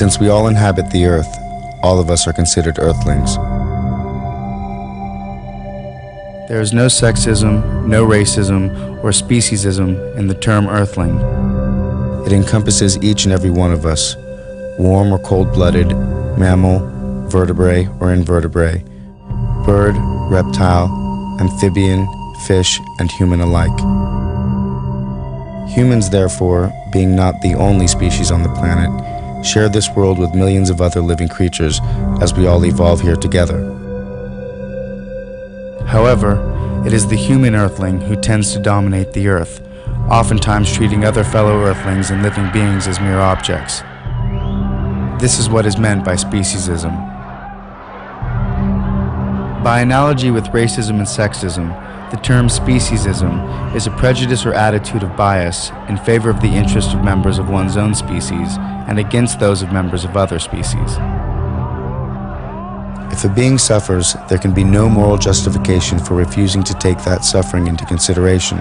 Since we all inhabit the earth, all of us are considered earthlings. There is no sexism, no racism, or speciesism in the term earthling. It encompasses each and every one of us, warm or cold-blooded, mammal, vertebrate or invertebrate, bird, reptile, amphibian, fish, and human alike. Humans, therefore, being not the only species on the planet, share this world with millions of other living creatures as we all evolve here together. However, it is the human earthling who tends to dominate the earth, oftentimes treating other fellow earthlings and living beings as mere objects. This is what is meant by speciesism. By analogy with racism and sexism, the term speciesism is a prejudice or attitude of bias in favor of the interest of members of one's own species and against those of members of other species. If a being suffers, there can be no moral justification for refusing to take that suffering into consideration.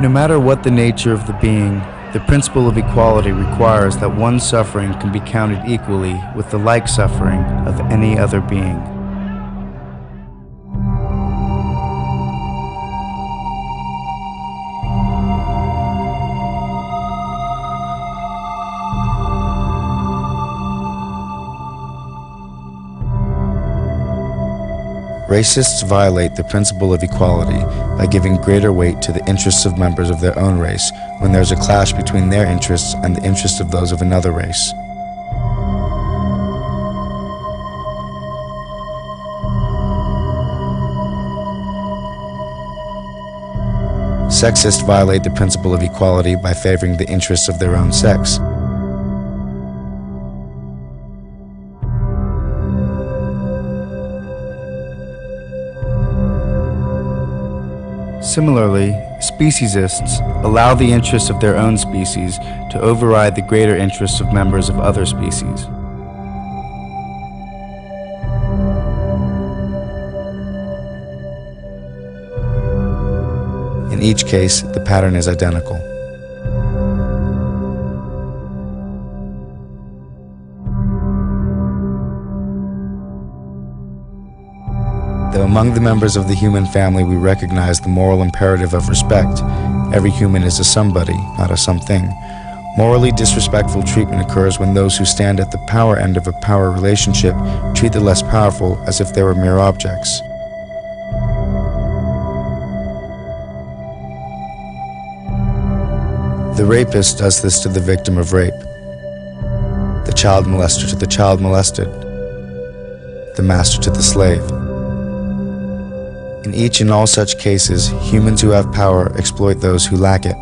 No matter what the nature of the being, the principle of equality requires that one's suffering can be counted equally with the like suffering of any other being. Racists violate the principle of equality by giving greater weight to the interests of members of their own race when there is a clash between their interests and the interests of those of another race. Sexists violate the principle of equality by favoring the interests of their own sex. Similarly, speciesists allow the interests of their own species to override the greater interests of members of other species. In each case, the pattern is identical. Though among the members of the human family we recognize the moral imperative of respect, every human is a somebody, not a something. Morally disrespectful treatment occurs when those who stand at the power end of a power relationship treat the less powerful as if they were mere objects. The rapist does this to the victim of rape, the child molester to the child molested, the master to the slave. In each and all such cases, humans who have power exploit those who lack it.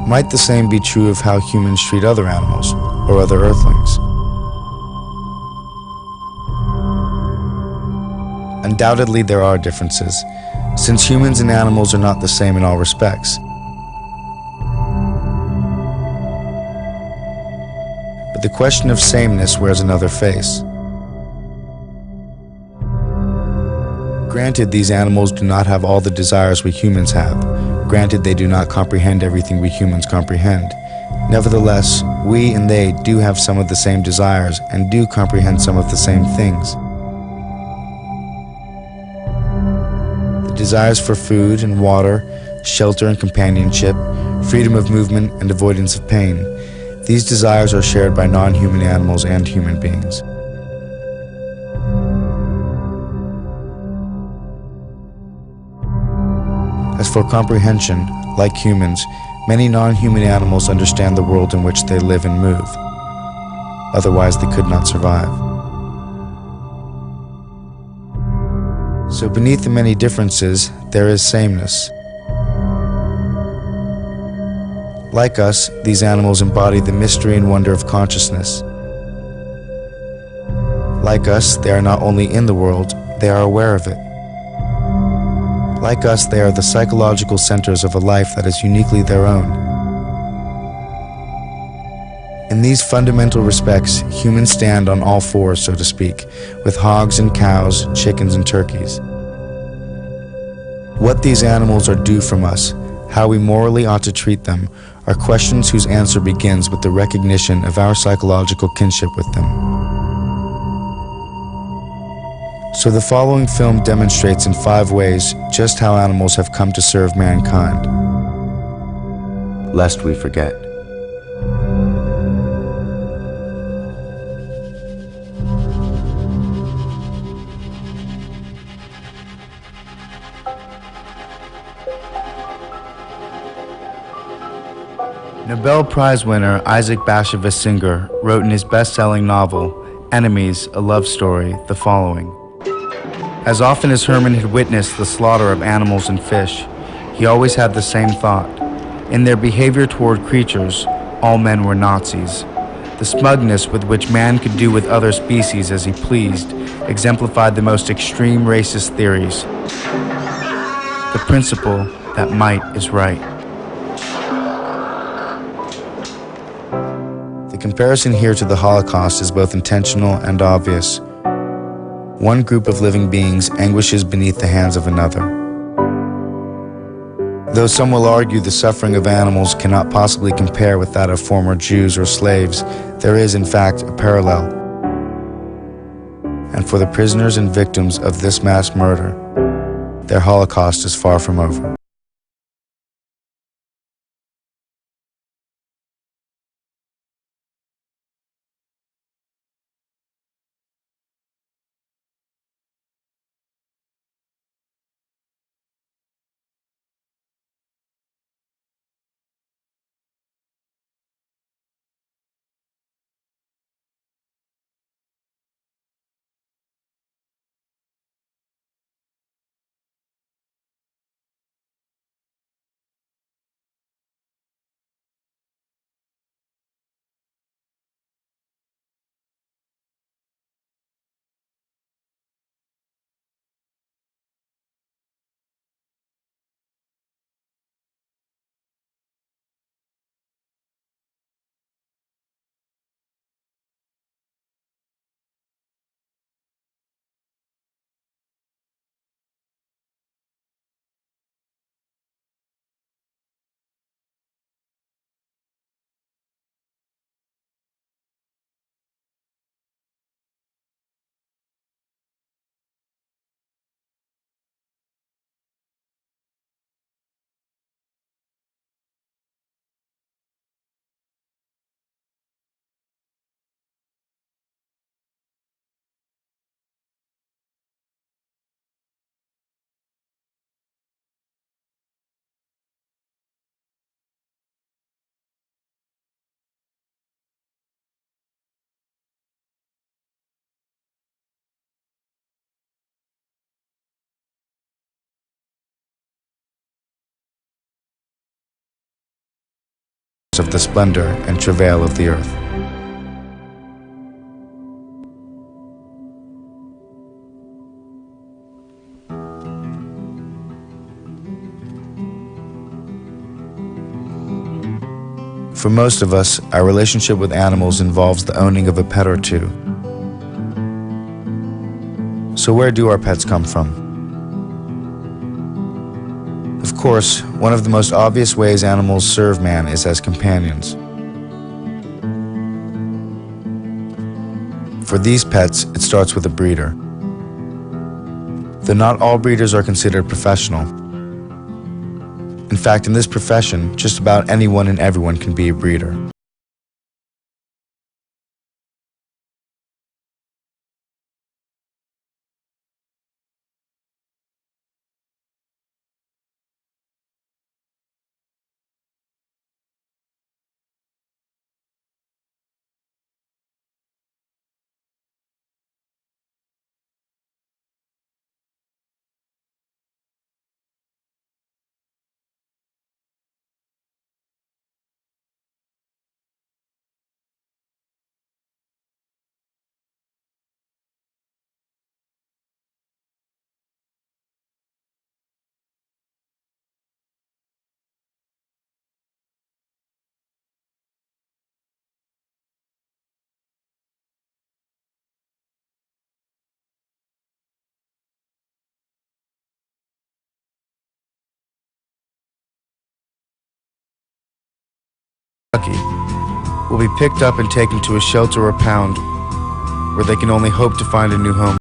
Might the same be true of how humans treat other animals or other earthlings? Undoubtedly there are differences, since humans and animals are not the same in all respects. But the question of sameness wears another face. Granted, these animals do not have all the desires we humans have. Granted, they do not comprehend everything we humans comprehend. Nevertheless, we and they do have some of the same desires and do comprehend some of the same things. The desires for food and water, shelter and companionship, freedom of movement and avoidance of pain. These desires are shared by non-human animals and human beings. As for comprehension, like humans, many non-human animals understand the world in which they live and move. Otherwise, they could not survive. So beneath the many differences, there is sameness. Like us, these animals embody the mystery and wonder of consciousness. Like us, they are not only in the world, they are aware of it. Like us, they are the psychological centers of a life that is uniquely their own. In these fundamental respects, humans stand on all fours, so to speak, with hogs and cows, chickens and turkeys. What these animals are due from us, how we morally ought to treat them, are questions whose answer begins with the recognition of our psychological kinship with them. So the following film demonstrates in 5 ways just how animals have come to serve mankind. Lest we forget. Nobel Prize winner Isaac Bashevis Singer wrote in his best-selling novel, Enemies, a Love Story, the following. As often as Herman had witnessed the slaughter of animals and fish, he always had the same thought. In their behavior toward creatures, all men were Nazis. The smugness with which man could do with other species as he pleased exemplified the most extreme racist theories. The principle that might is right. The comparison here to the Holocaust is both intentional and obvious. One group of living beings anguishes beneath the hands of another. Though some will argue the suffering of animals cannot possibly compare with that of former Jews or slaves, there is in fact a parallel. And for the prisoners and victims of this mass murder, their Holocaust is far from over. Of the splendor and travail of the earth. For most of us, our relationship with animals involves the owning of a pet or two. So where do our pets come from? Of course, one of the most obvious ways animals serve man is as companions. For these pets, it starts with a breeder. Though not all breeders are considered professional. In fact, in this profession, just about anyone and everyone can be a breeder. will be picked up and taken to a shelter or pound where they can only hope to find a new home.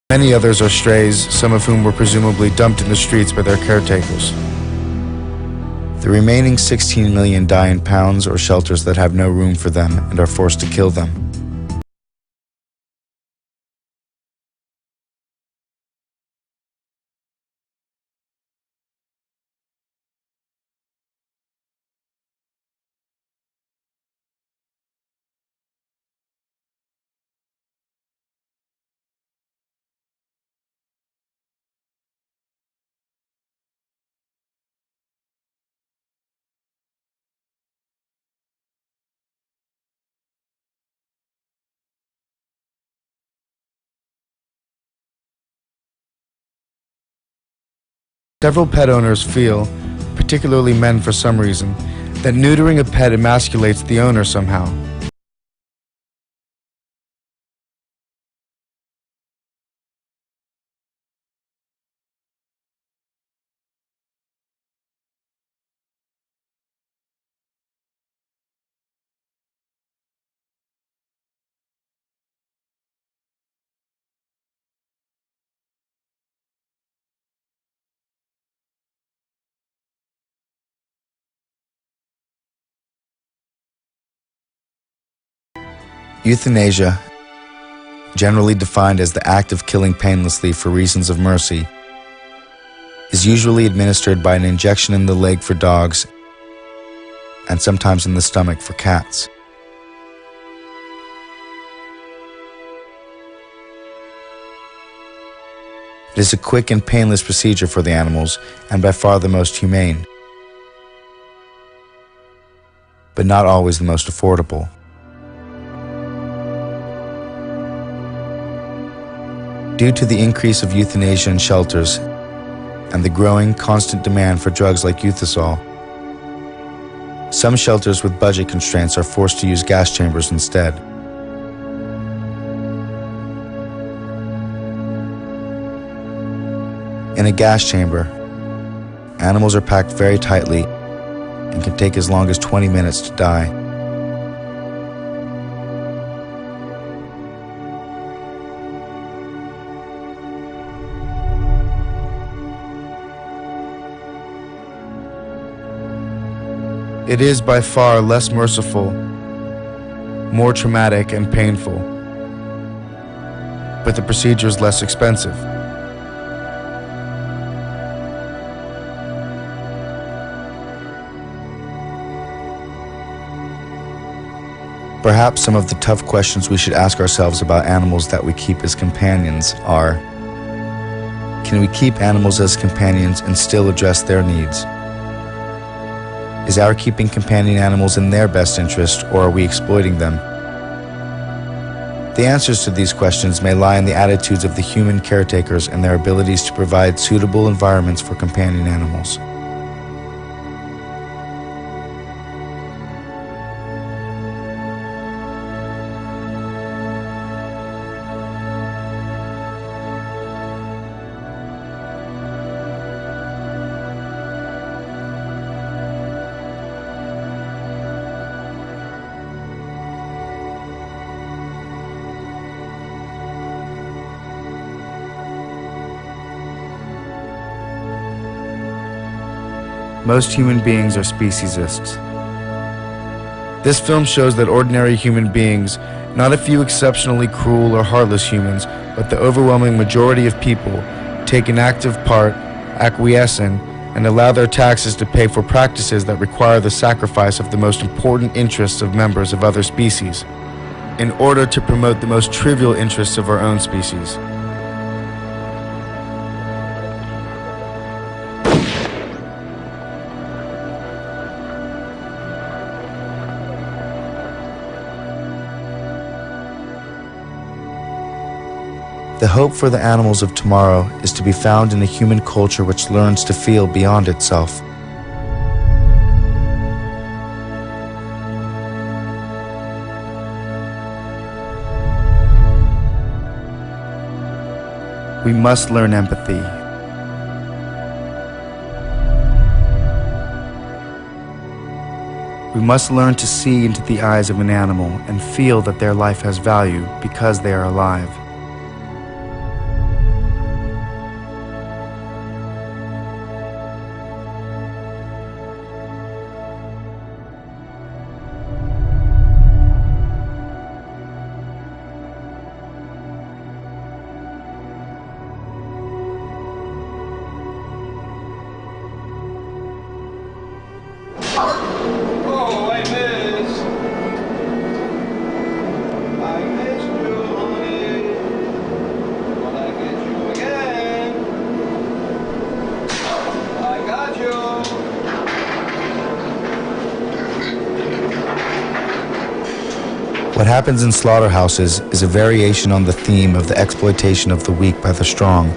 Many others are strays, some of whom were presumably dumped in the streets by their caretakers. The remaining 16 million die in pounds or shelters that have no room for them and are forced to kill them. Several pet owners feel, particularly men for some reason, that neutering a pet emasculates the owner somehow. Euthanasia, generally defined as the act of killing painlessly for reasons of mercy, is usually administered by an injection in the leg for dogs and sometimes in the stomach for cats. It is a quick and painless procedure for the animals and by far the most humane, but not always the most affordable. Due to the increase of euthanasia in shelters and the growing, constant demand for drugs like Euthasol, some shelters with budget constraints are forced to use gas chambers instead. In a gas chamber, animals are packed very tightly and can take as long as 20 minutes to die. It is by far less merciful, more traumatic and painful, but the procedure is less expensive. Perhaps some of the tough questions we should ask ourselves about animals that we keep as companions are: can we keep animals as companions and still address their needs? Is our keeping companion animals in their best interest, or are we exploiting them? The answers to these questions may lie in the attitudes of the human caretakers and their abilities to provide suitable environments for companion animals. Most human beings are speciesists. This film shows that ordinary human beings, not a few exceptionally cruel or heartless humans, but the overwhelming majority of people, take an active part, acquiesce in, and allow their taxes to pay for practices that require the sacrifice of the most important interests of members of other species, in order to promote the most trivial interests of our own species. The hope for the animals of tomorrow is to be found in a human culture which learns to feel beyond itself. We must learn empathy. We must learn to see into the eyes of an animal and feel that their life has value because they are alive. Oh, I missed. I missed you, honey. Will I get you again? I got you. What happens in slaughterhouses is a variation on the theme of the exploitation of the weak by the strong.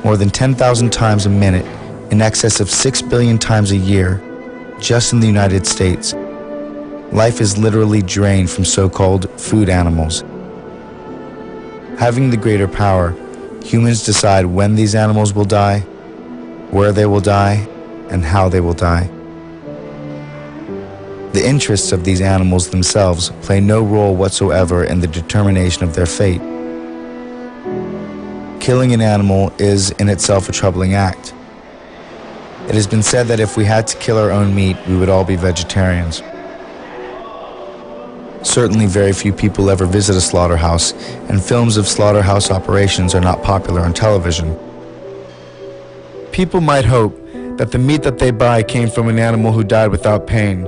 More than 10,000 times a minute, in excess of 6 billion times a year, just in the United States, life is literally drained from so-called food animals. Having the greater power, humans decide when these animals will die, where they will die, and how they will die. The interests of these animals themselves play no role whatsoever in the determination of their fate. Killing an animal is in itself a troubling act. It has been said that if we had to kill our own meat, we would all be vegetarians. Certainly very few people ever visit a slaughterhouse, and films of slaughterhouse operations are not popular on television. People might hope that the meat that they buy came from an animal who died without pain,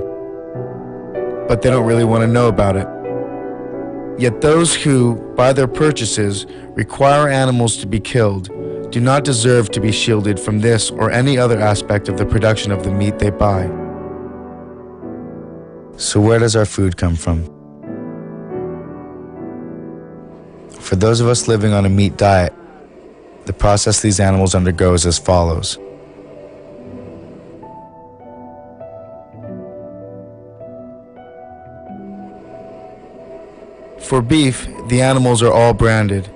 but they don't really want to know about it. Yet those who, by their purchases, require animals to be killed do not deserve to be shielded from this or any other aspect of the production of the meat they buy. So where does our food come from? For those of us living on a meat diet, the process these animals undergo is as follows. For beef, the animals are all branded.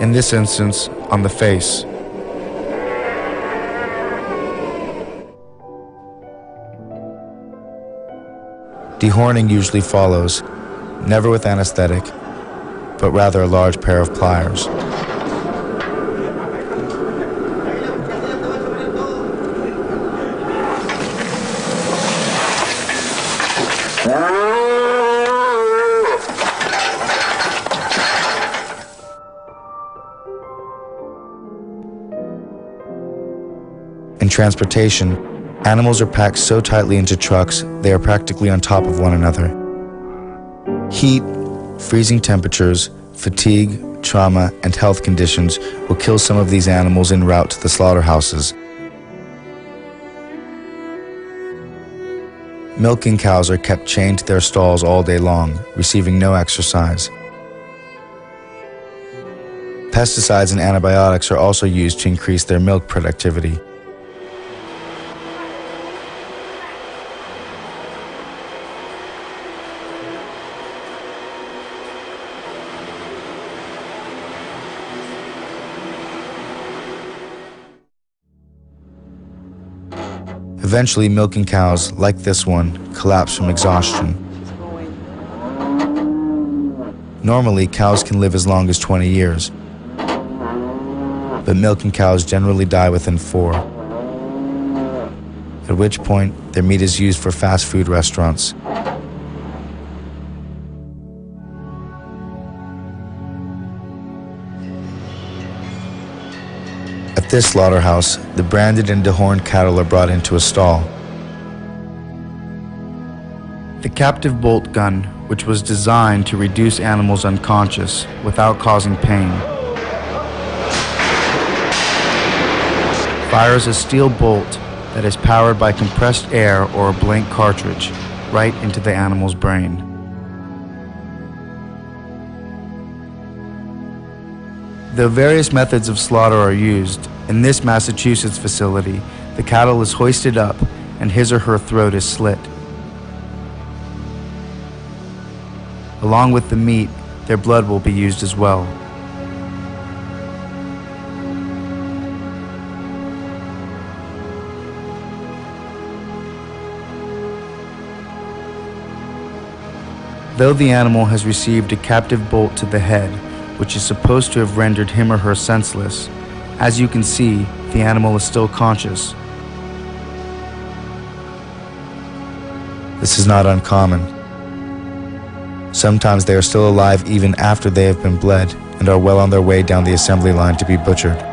In this instance, on the face. Dehorning usually follows, never with anesthetic, but rather a large pair of pliers. In transportation, animals are packed so tightly into trucks they are practically on top of one another. Heat, freezing temperatures, fatigue, trauma, and health conditions will kill some of these animals en route to the slaughterhouses. Milking cows are kept chained to their stalls all day long, receiving no exercise. Pesticides and antibiotics are also used to increase their milk productivity. Eventually, milking cows, like this one, collapse from exhaustion. Normally, cows can live as long as 20 years, but milking cows generally die within 4, at which point their meat is used for fast food restaurants. At this slaughterhouse, the branded and dehorned cattle are brought into a stall. The captive bolt gun, which was designed to reduce animals unconscious without causing pain, fires a steel bolt that is powered by compressed air or a blank cartridge right into the animal's brain. Though various methods of slaughter are used, in this Massachusetts facility, the cattle is hoisted up and his or her throat is slit. Along with the meat, their blood will be used as well. Though the animal has received a captive bolt to the head, which is supposed to have rendered him or her senseless, as you can see, the animal is still conscious. This is not uncommon. Sometimes they are still alive even after they have been bled and are well on their way down the assembly line to be butchered.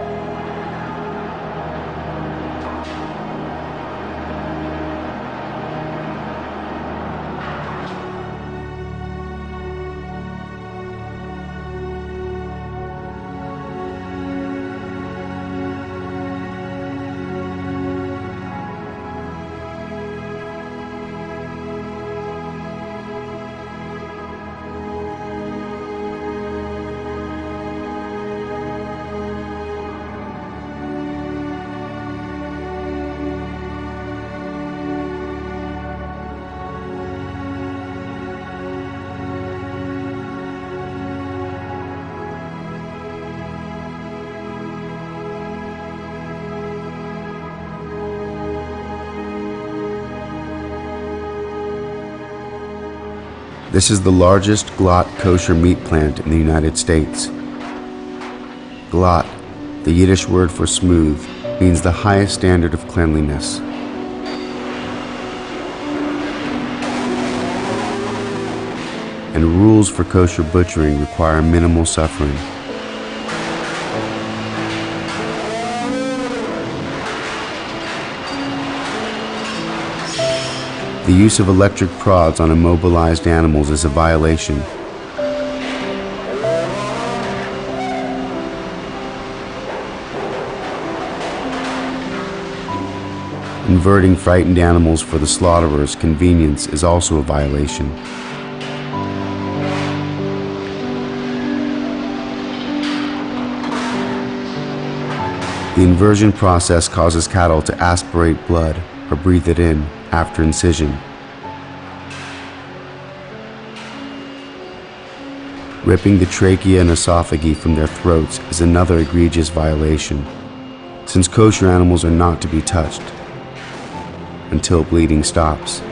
This is the largest glot kosher meat plant in the United States. Glot, the Yiddish word for smooth, means the highest standard of cleanliness. And rules for kosher butchering require minimal suffering. The use of electric prods on immobilized animals is a violation. Inverting frightened animals for the slaughterer's convenience is also a violation. The inversion process causes cattle to aspirate blood or breathe it in after incision. Ripping the trachea and esophagi from their throats is another egregious violation, since kosher animals are not to be touched until bleeding stops.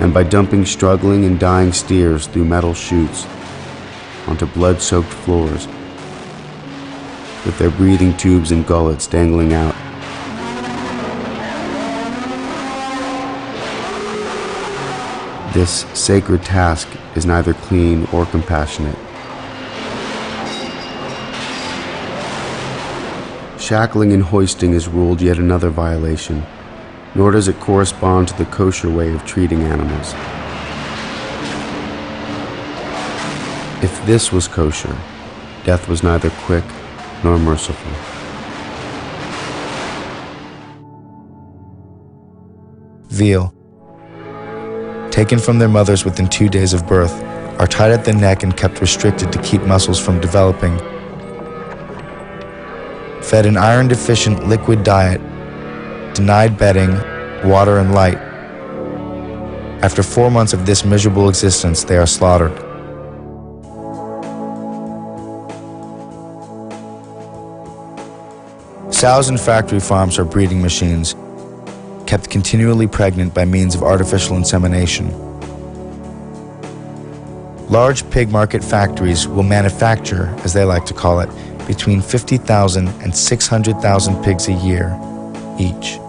And by dumping struggling and dying steers through metal chutes onto blood-soaked floors with their breathing tubes and gullets dangling out. This sacred task is neither clean or compassionate. Shackling and hoisting is ruled yet another violation, nor does it correspond to the kosher way of treating animals. If this was kosher, death was neither quick nor merciful. Veal, taken from their mothers within 2 days of birth, are tied at the neck and kept restricted to keep muscles from developing. Fed an iron-deficient liquid diet, denied bedding, water, and light. After 4 months of this miserable existence, they are slaughtered. Sows in factory farms are breeding machines, kept continually pregnant by means of artificial insemination. Large pig market factories will manufacture, as they like to call it, between 50,000 and 600,000 pigs a year each.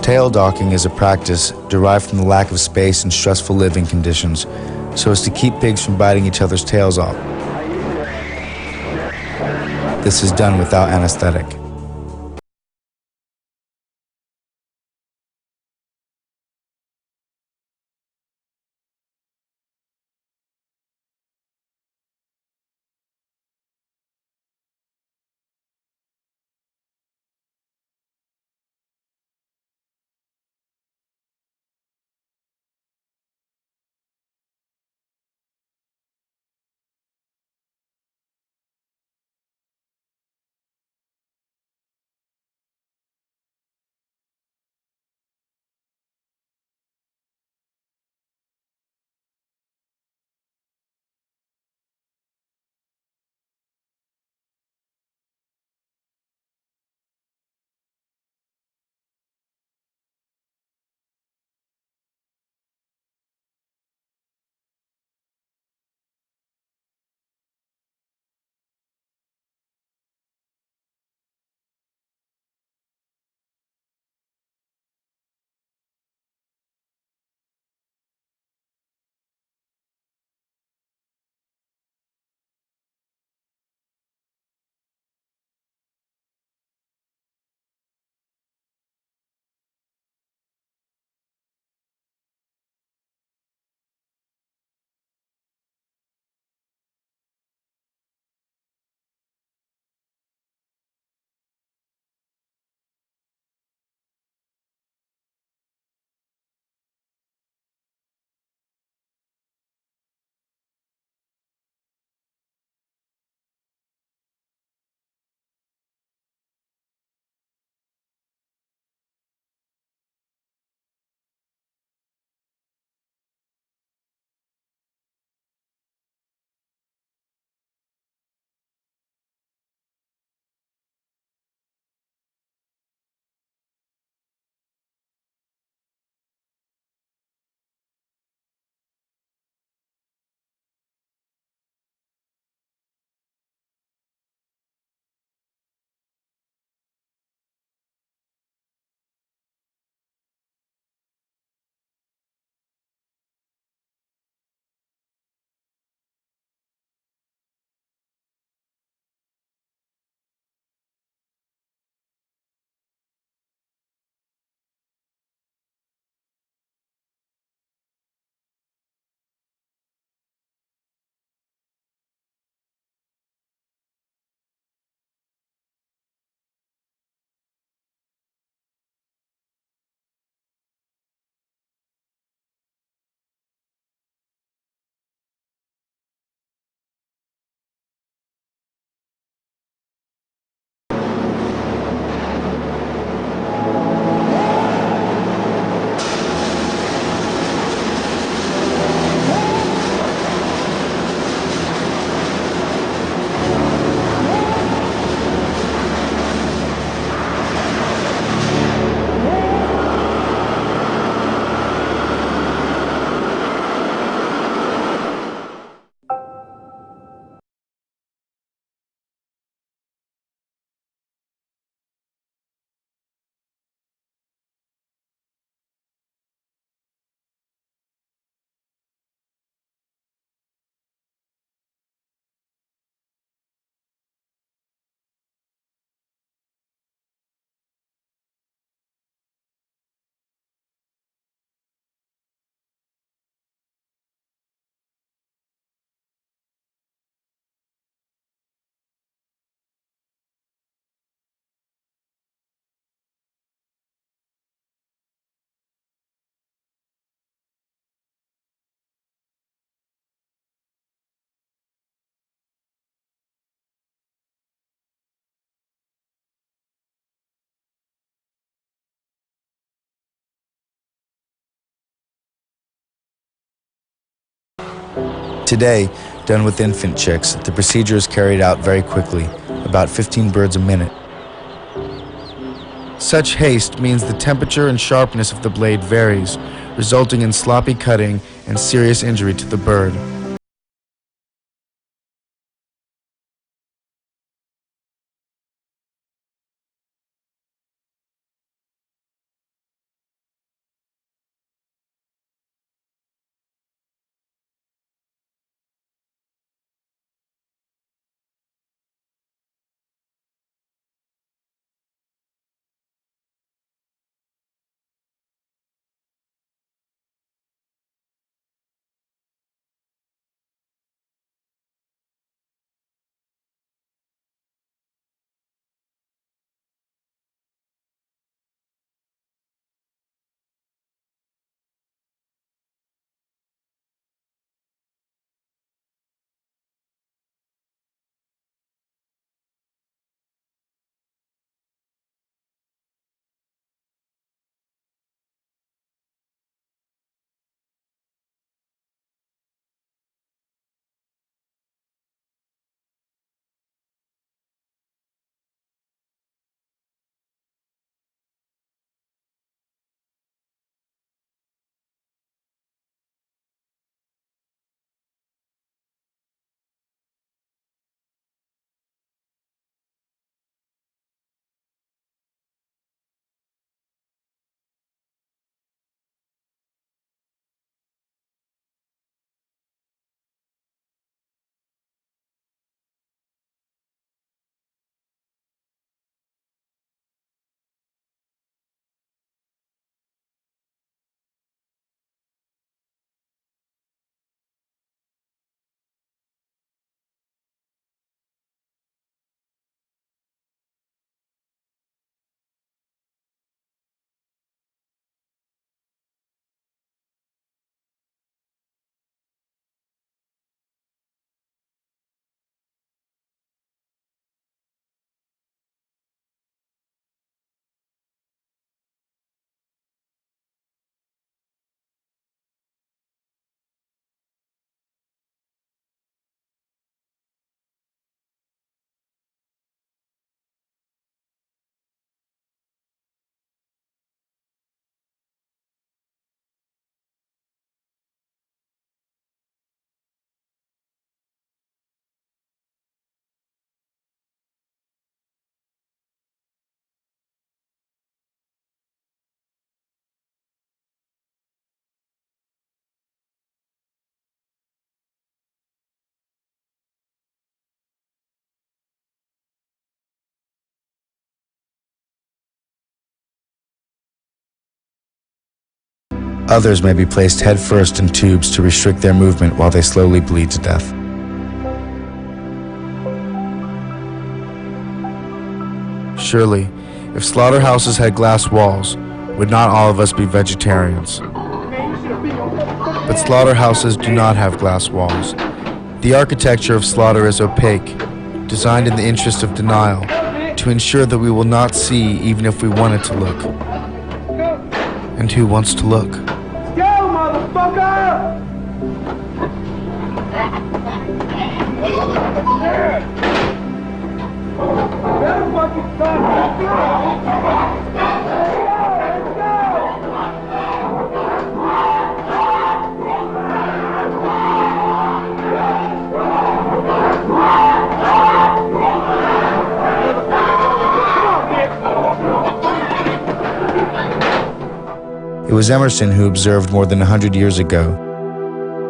Tail docking is a practice derived from the lack of space and stressful living conditions, so as to keep pigs from biting each other's tails off. This is done without anesthetic. Today, done with infant chicks, the procedure is carried out very quickly, about 15 birds a minute. Such haste means the temperature and sharpness of the blade varies, resulting in sloppy cutting and serious injury to the bird. Others may be placed headfirst in tubes to restrict their movement while they slowly bleed to death. Surely, if slaughterhouses had glass walls, would not all of us be vegetarians? But slaughterhouses do not have glass walls. The architecture of slaughter is opaque, designed in the interest of denial, to ensure that we will not see even if we wanted to look. And who wants to look? Go, motherfucker! Better fucking stop! Let's go! It was Emerson who observed more than 100 years ago,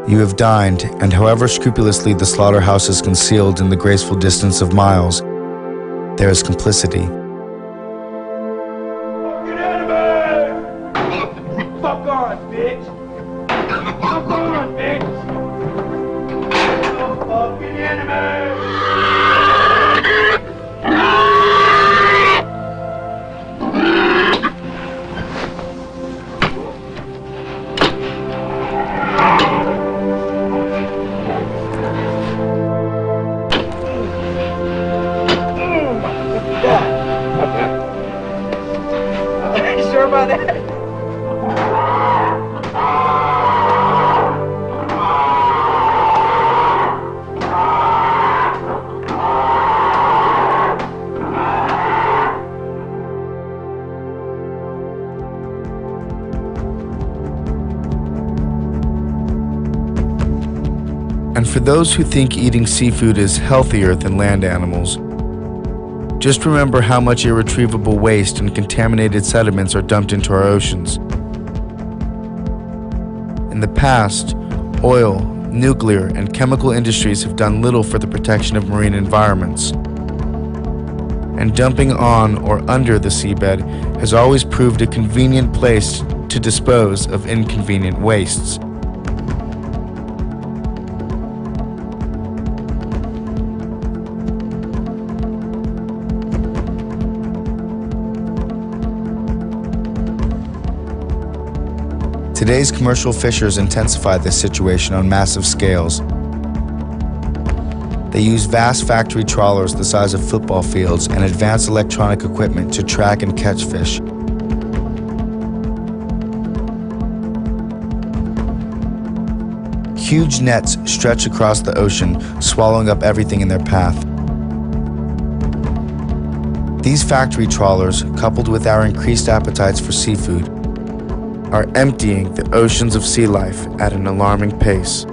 "You have dined, and however scrupulously the slaughterhouse is concealed in the graceful distance of miles, there is complicity." Fucking enemy! Fuck on, bitch! Fuck on, bitch! Fucking enemy! for those who think eating seafood is healthier than land animals, just remember how much irretrievable waste and contaminated sediments are dumped into our oceans. In the past, oil, nuclear, and chemical industries have done little for the protection of marine environments. And dumping on or under the seabed has always proved a convenient place to dispose of inconvenient wastes. Today's commercial fishers intensify this situation on massive scales. They use vast factory trawlers the size of football fields and advanced electronic equipment to track and catch fish. Huge nets stretch across the ocean, swallowing up everything in their path. These factory trawlers, coupled with our increased appetites for seafood, are emptying the oceans of sea life at an alarming pace.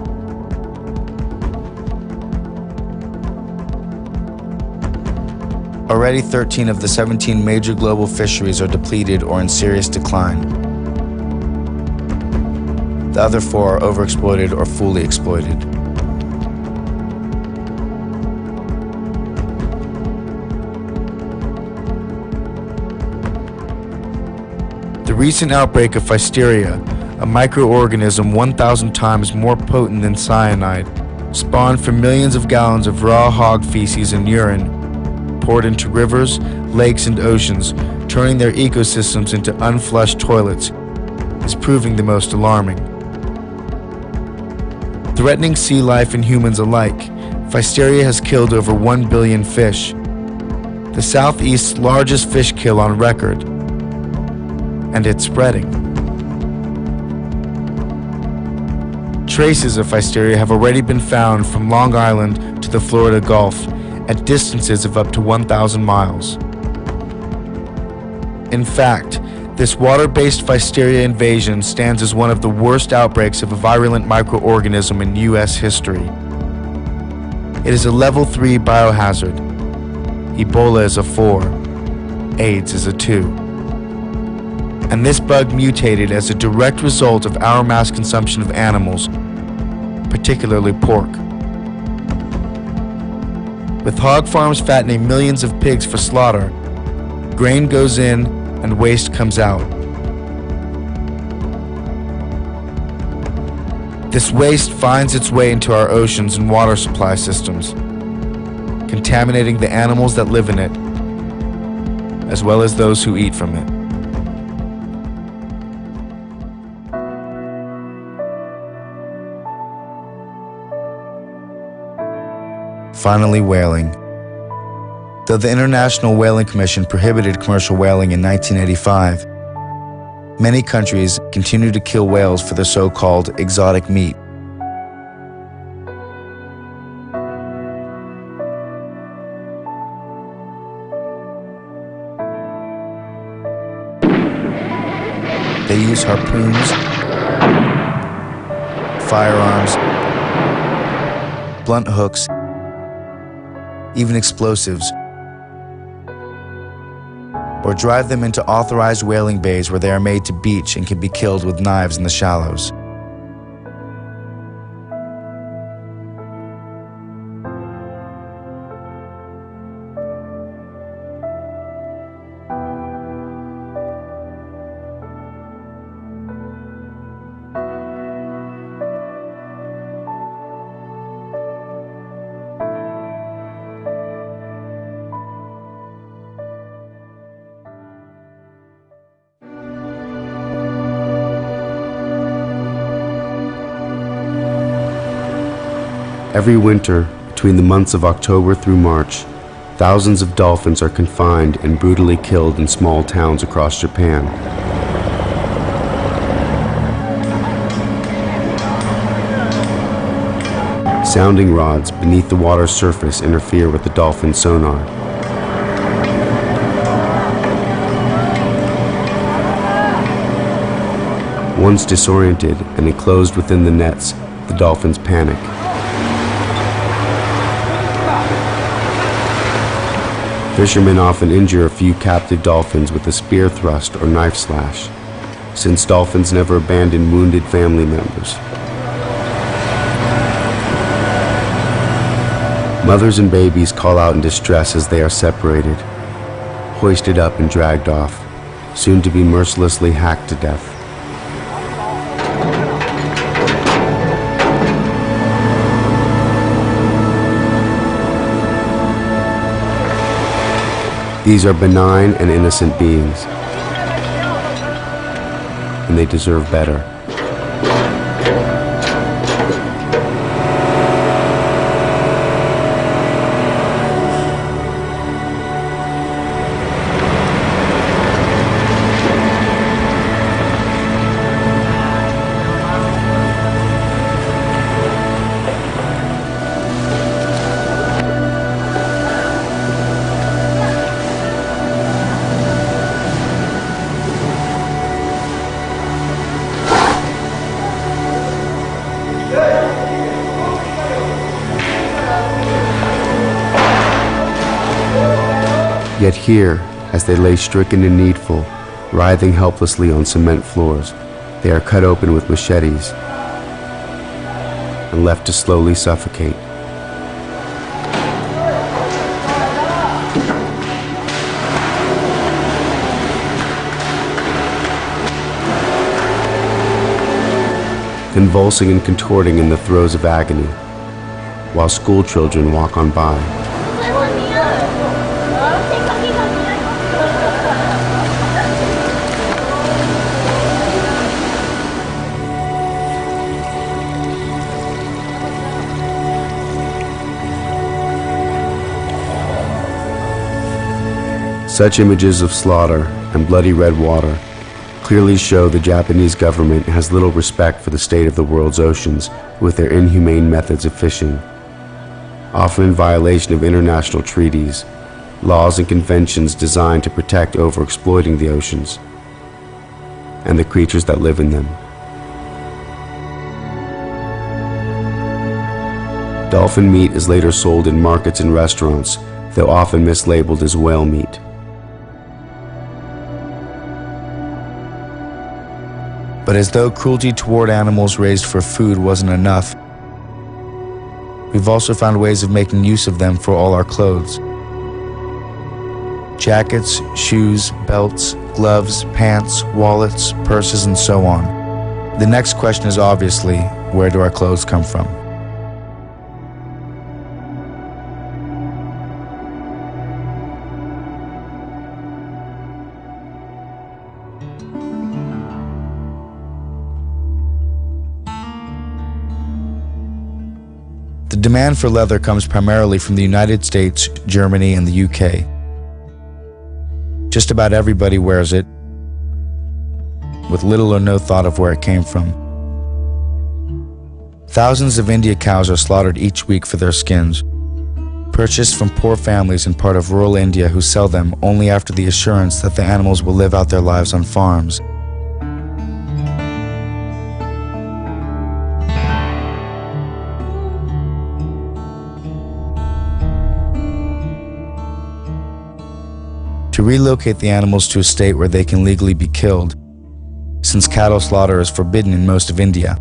Already 13 of the 17 major global fisheries are depleted or in serious decline. The other 4 are overexploited or fully exploited. The recent outbreak of Pfiesteria, a microorganism 1,000 times more potent than cyanide, spawned from millions of gallons of raw hog feces and urine poured into rivers, lakes, and oceans, turning their ecosystems into unflushed toilets, is proving the most alarming. Threatening sea life and humans alike, Pfiesteria has killed over 1 billion fish, the Southeast's largest fish kill on record, and it's spreading. Traces of Pfiesteria have already been found from Long Island to the Florida Gulf at distances of up to 1,000 miles. In fact, this water-based Pfiesteria invasion stands as one of the worst outbreaks of a virulent microorganism in U.S. history. It is a level 3 biohazard. Ebola is a 4. AIDS is a 2. And this bug mutated as a direct result of our mass consumption of animals, particularly pork. With hog farms fattening millions of pigs for slaughter, grain goes in and waste comes out. This waste finds its way into our oceans and water supply systems, contaminating the animals that live in it, as well as those who eat from it. Finally, whaling. Though the International Whaling Commission prohibited commercial whaling in 1985, many countries continue to kill whales for their so-called exotic meat. They use harpoons, firearms, blunt hooks, even explosives, or drive them into authorized whaling bays where they are made to beach and can be killed with knives in the shallows. Every winter, between the months of October through March, thousands of dolphins are confined and brutally killed in small towns across Japan. Sounding rods beneath the water's surface interfere with the dolphin sonar. Once disoriented and enclosed within the nets, the dolphins panic. Fishermen often injure a few captive dolphins with a spear thrust or knife slash, since dolphins never abandon wounded family members. Mothers and babies call out in distress as they are separated, hoisted up and dragged off, soon to be mercilessly hacked to death. These are benign and innocent beings, and they deserve better. Yet here, as they lay stricken and needful, writhing helplessly on cement floors, they are cut open with machetes and left to slowly suffocate. Convulsing and contorting in the throes of agony, while school children walk on by. Such images of slaughter and bloody red water clearly show the Japanese government has little respect for the state of the world's oceans with their inhumane methods of fishing, often in violation of international treaties, laws and conventions designed to protect overexploiting the oceans and the creatures that live in them. Dolphin meat is later sold in markets and restaurants, though often mislabeled as whale meat. But as though cruelty toward animals raised for food wasn't enough, we've also found ways of making use of them for all our clothes. Jackets, shoes, belts, gloves, pants, wallets, purses, and so on. The next question is obviously, where do our clothes come from? The demand for leather comes primarily from the United States, Germany, and the UK. Just about everybody wears it, with little or no thought of where it came from. Thousands of India cows are slaughtered each week for their skins, purchased from poor families in part of rural India who sell them only after the assurance that the animals will live out their lives on farms. To relocate the animals to a state where they can legally be killed, since cattle slaughter is forbidden in most of India.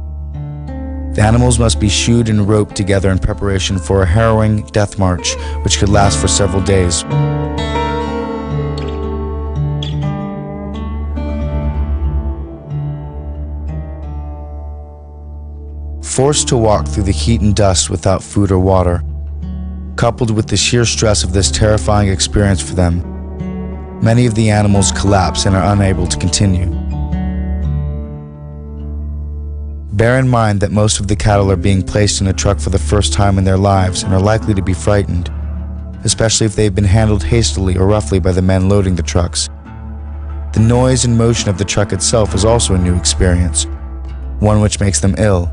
The animals must be shoed and roped together in preparation for a harrowing death march, which could last for several days. Forced to walk through the heat and dust without food or water, coupled with the sheer stress of this terrifying experience for them, many of the animals collapse and are unable to continue. Bear in mind that most of the cattle are being placed in a truck for the first time in their lives and are likely to be frightened, especially if they've been handled hastily or roughly by the men loading the trucks. The noise and motion of the truck itself is also a new experience, one which makes them ill.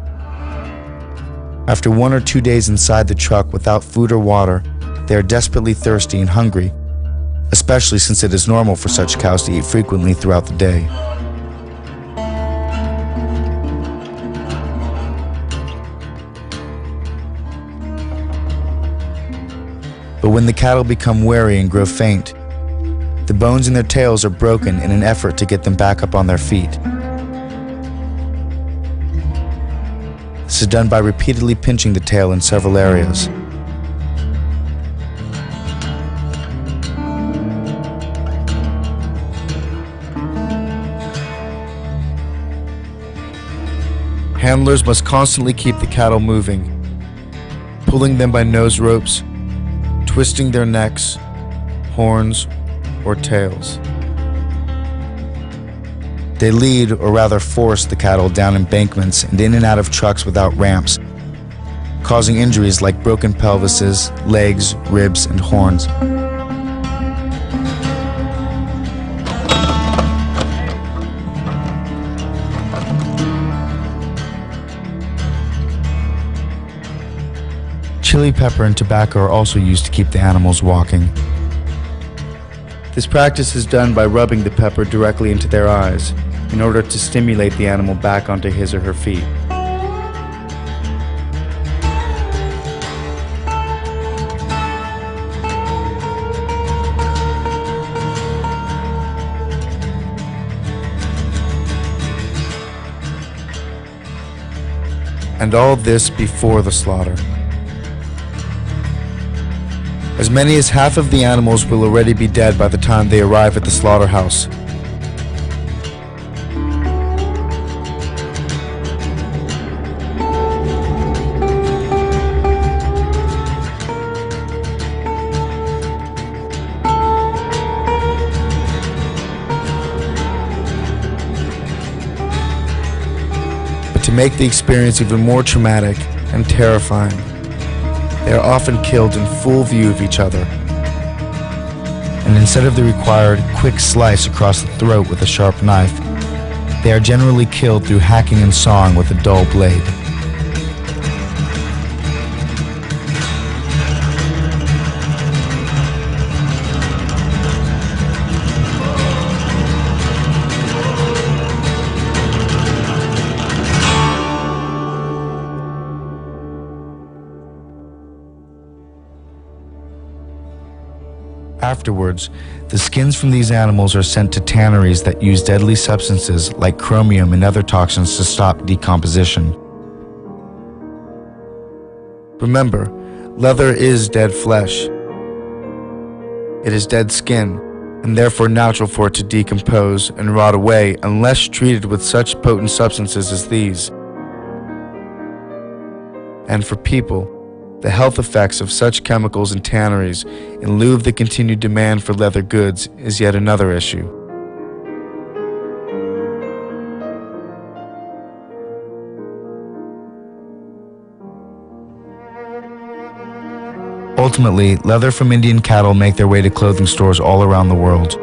After 1 or 2 days inside the truck without food or water, they are desperately thirsty and hungry, especially since it is normal for such cows to eat frequently throughout the day. But when the cattle become wary and grow faint, the bones in their tails are broken in an effort to get them back up on their feet. This is done by repeatedly pinching the tail in several areas. Handlers must constantly keep the cattle moving, pulling them by nose ropes, twisting their necks, horns, or tails. They lead, or rather force, the cattle down embankments and in and out of trucks without ramps, causing injuries like broken pelvises, legs, ribs, and horns. Chili pepper and tobacco are also used to keep the animals walking. This practice is done by rubbing the pepper directly into their eyes in order to stimulate the animal back onto his or her feet. And all this before the slaughter. As many as half of the animals will already be dead by the time they arrive at the slaughterhouse. But to make the experience even more traumatic and terrifying, they are often killed in full view of each other. And instead of the required quick slice across the throat with a sharp knife, they are generally killed through hacking and sawing with a dull blade. Afterwards, the skins from these animals are sent to tanneries that use deadly substances like chromium and other toxins to stop decomposition. Remember, leather is dead flesh. It is dead skin, and therefore natural for it to decompose and rot away unless treated with such potent substances as these. And for people, the health effects of such chemicals and tanneries, in lieu of the continued demand for leather goods, is yet another issue. Ultimately, leather from Indian cattle make their way to clothing stores all around the world.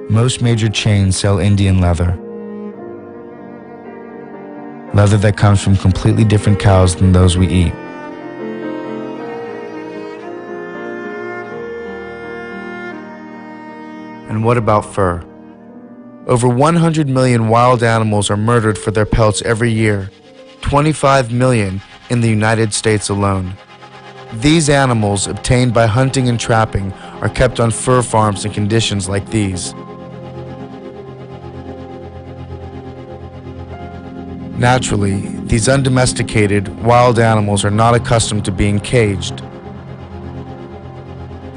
Most major chains sell Indian leather. Leather that comes from completely different cows than those we eat. And what about fur? Over 100 million wild animals are murdered for their pelts every year, 25 million in the United States alone. These animals, obtained by hunting and trapping, are kept on fur farms in conditions like these. Naturally, these undomesticated, wild animals are not accustomed to being caged.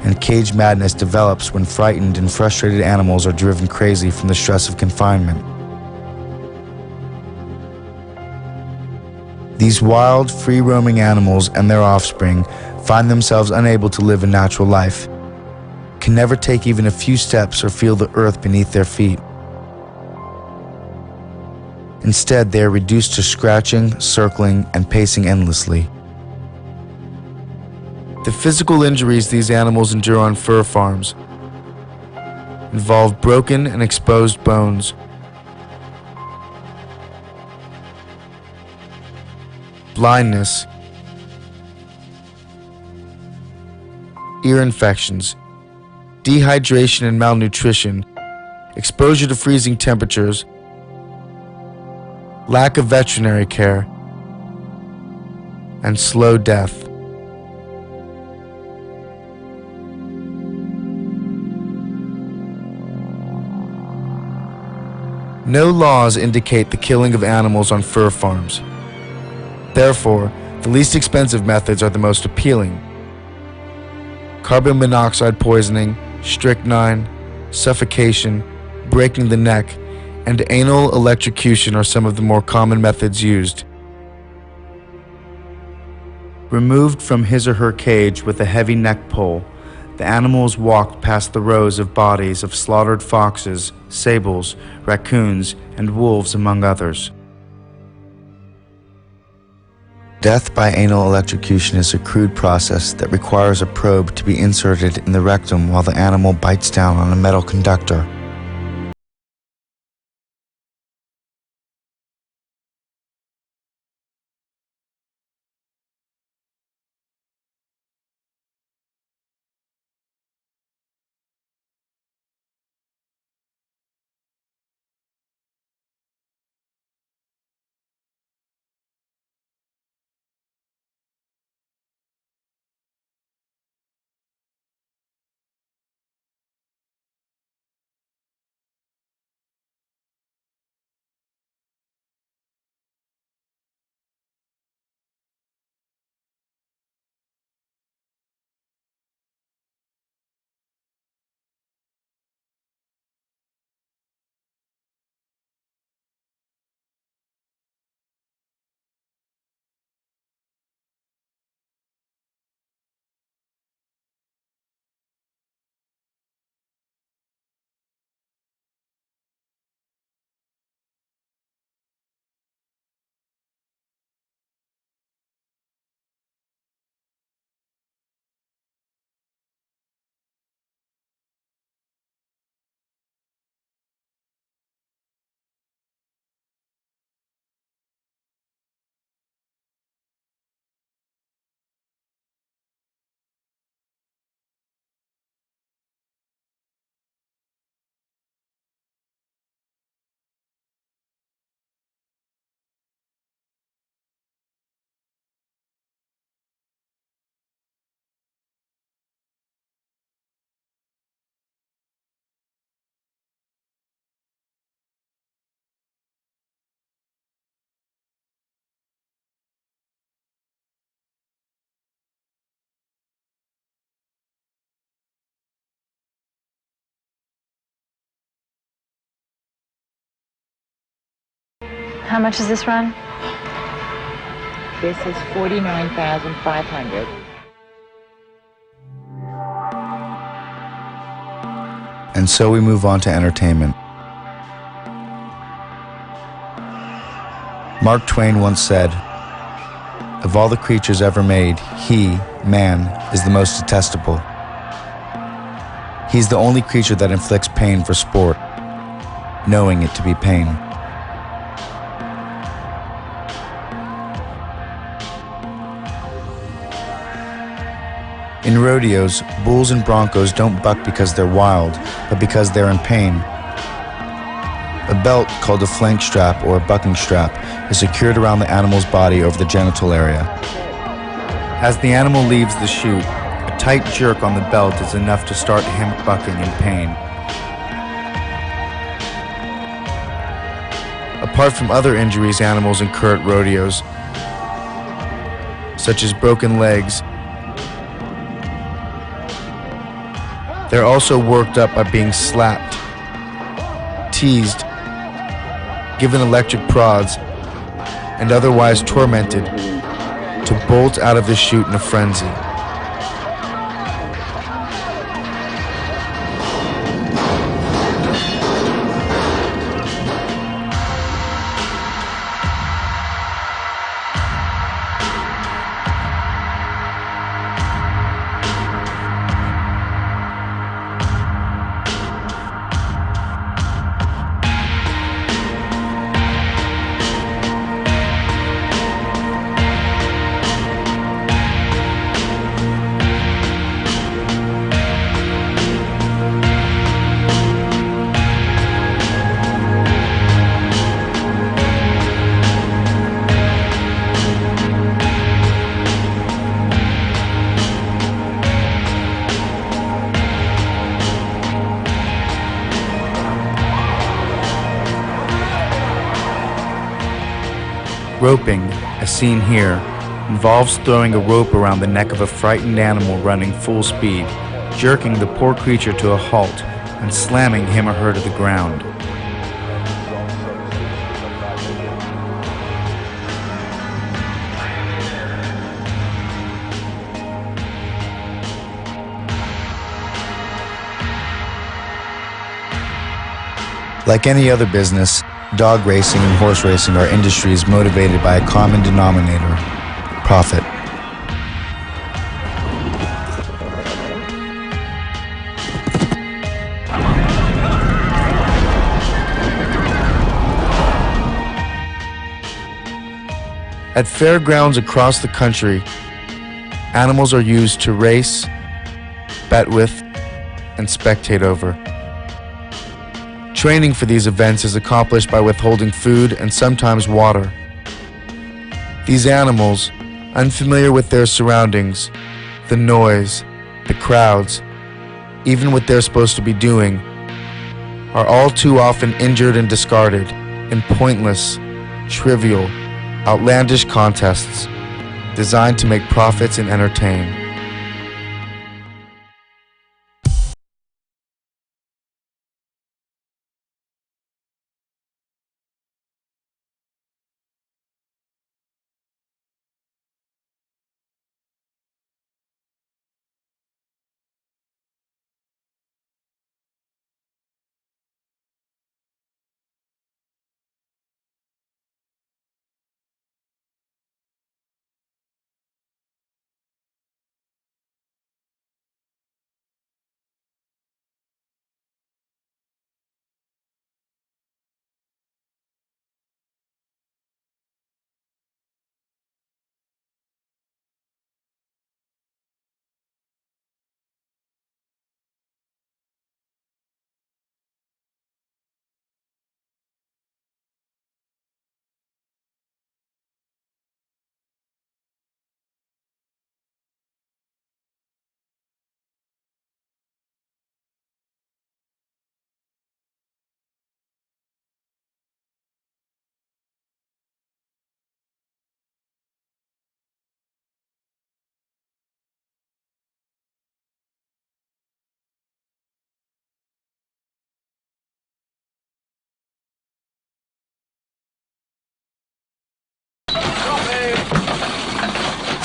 And cage madness develops when frightened and frustrated animals are driven crazy from the stress of confinement. These wild, free-roaming animals and their offspring find themselves unable to live a natural life, can never take even a few steps or feel the earth beneath their feet. Instead, they are reduced to scratching, circling, and pacing endlessly. The physical injuries these animals endure on fur farms involve broken and exposed bones, blindness, ear infections, dehydration and malnutrition, exposure to freezing temperatures, lack of veterinary care, and slow death. No laws indicate the killing of animals on fur farms. Therefore, the least expensive methods are the most appealing. Carbon monoxide poisoning, strychnine, suffocation, breaking the neck, and anal electrocution are some of the more common methods used. Removed from his or her cage with a heavy neck pole, the animals walked past the rows of bodies of slaughtered foxes, sables, raccoons, and wolves, among others. Death by anal electrocution is a crude process that requires a probe to be inserted in the rectum while the animal bites down on a metal conductor. How much does this run? This is $49,500. And so we move on to entertainment. Mark Twain once said, "Of all the creatures ever made, he, man, is the most detestable. He's the only creature that inflicts pain for sport, knowing it to be pain." In rodeos, bulls and broncos don't buck because they're wild, but because they're in pain. A belt, called a flank strap or a bucking strap, is secured around the animal's body over the genital area. As the animal leaves the chute, a tight jerk on the belt is enough to start him bucking in pain. Apart from other injuries animals incur at rodeos, such as broken legs, they're also worked up by being slapped, teased, given electric prods, and otherwise tormented to bolt out of the chute in a frenzy. Roping, as seen here, involves throwing a rope around the neck of a frightened animal running full speed, jerking the poor creature to a halt, and slamming him or her to the ground. Like any other business, dog racing and horse racing are industries motivated by a common denominator: profit. At fairgrounds across the country, animals are used to race, bet with, and spectate over. Training for these events is accomplished by withholding food and sometimes water. These animals, unfamiliar with their surroundings, the noise, the crowds, even what they're supposed to be doing, are all too often injured and discarded in pointless, trivial, outlandish contests designed to make profits and entertain.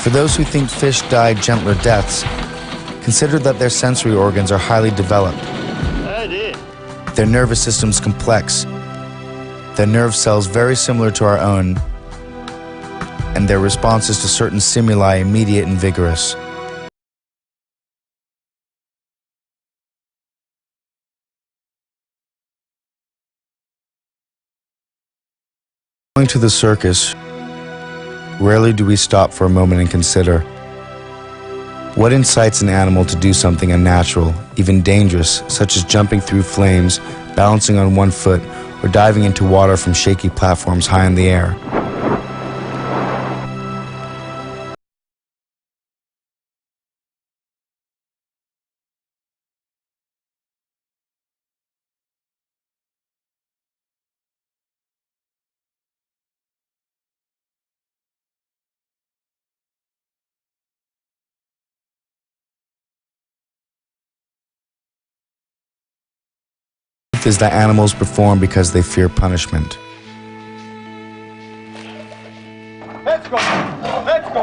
For those who think fish die gentler deaths, consider that their sensory organs are highly developed. Their nervous system's complex. Their nerve cells very similar to our own, and their responses to certain stimuli immediate and vigorous. Going to the circus, rarely do we stop for a moment and consider what incites an animal to do something unnatural, even dangerous, such as jumping through flames, balancing on one foot, or diving into water from shaky platforms high in the air. Is that animals perform because they fear punishment. Let's go! Let's go!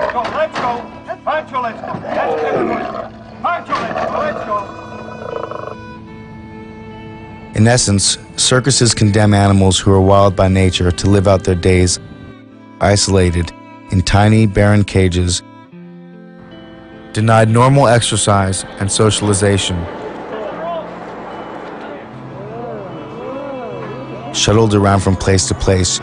Let's go! Let's go! Pancho, let's go! That's everybody! Pancho, let's go! In essence, circuses condemn animals who are wild by nature to live out their days isolated in tiny, barren cages, Denied normal exercise and socialization. shuttled around from place to place.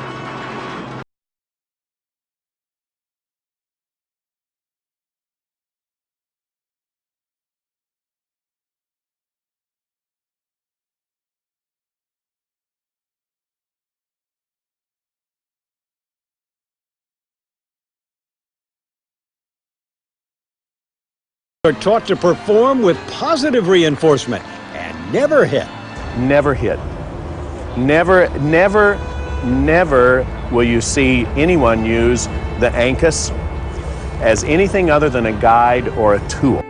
Are taught to perform with positive reinforcement and never hit. Never hit. Never never will you see anyone use the Ancus as anything other than a guide or a tool.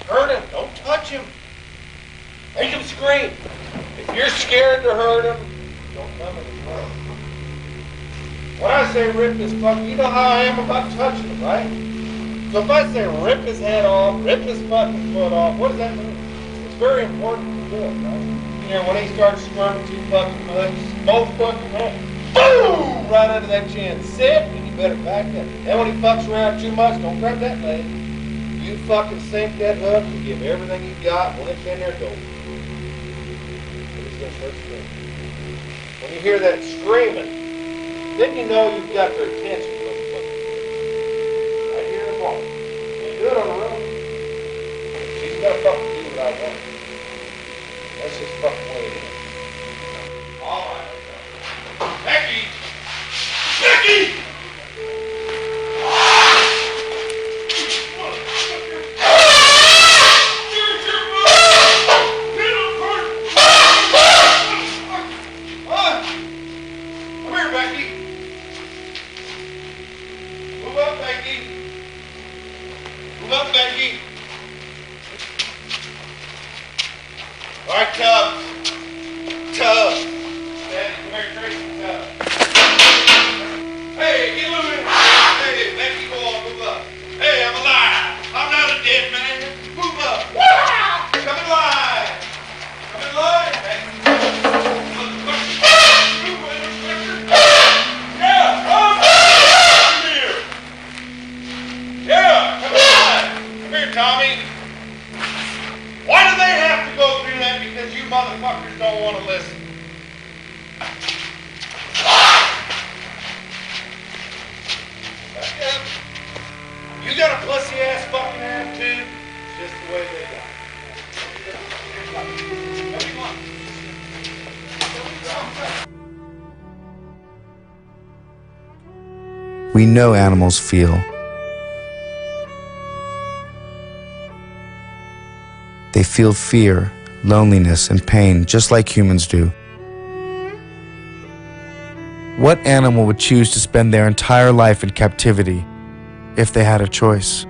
Hurt him. Don't touch him. Make him scream. If you're scared to hurt him, don't come in his way. When I say rip his fucking, you know how I am about touching him, right? So if I say rip his head off, rip his fucking foot off, what does that mean? It's very important to do it, right? You know, when he starts squirming too fucking much, both fucking hands, boom, right under that chin. Sit, and you better back up. And when he fucks around too much, don't grab that leg. You fucking sink that hook and give everything you got. When it's in there, go. He's gonna start screaming. When you hear that screaming, then you know you've got their attention. Right here in the ball. You do it on the road. She's gonna fucking do what I want. That's just fucking way it is. All right. Becky! Becky! We know animals feel. They feel fear, loneliness, and pain just like humans do. What animal would choose to spend their entire life in captivity if they had a choice?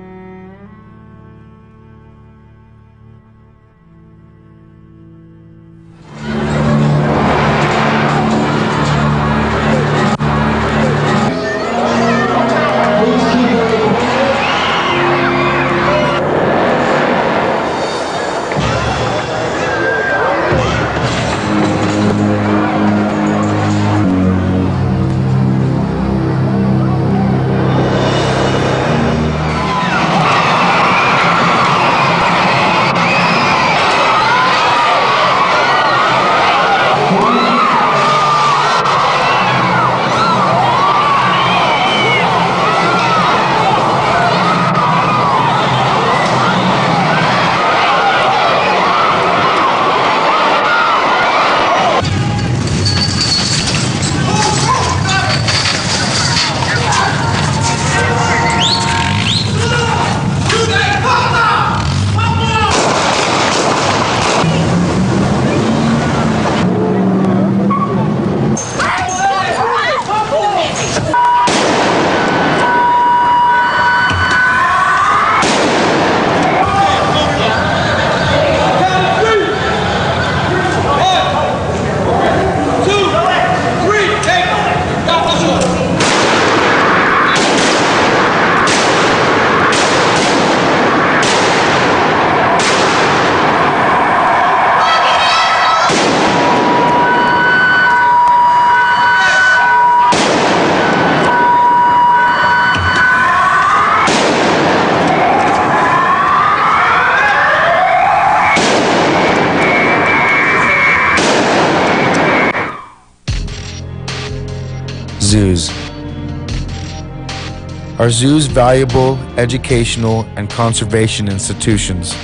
Are zoos valuable educational and conservation institutions?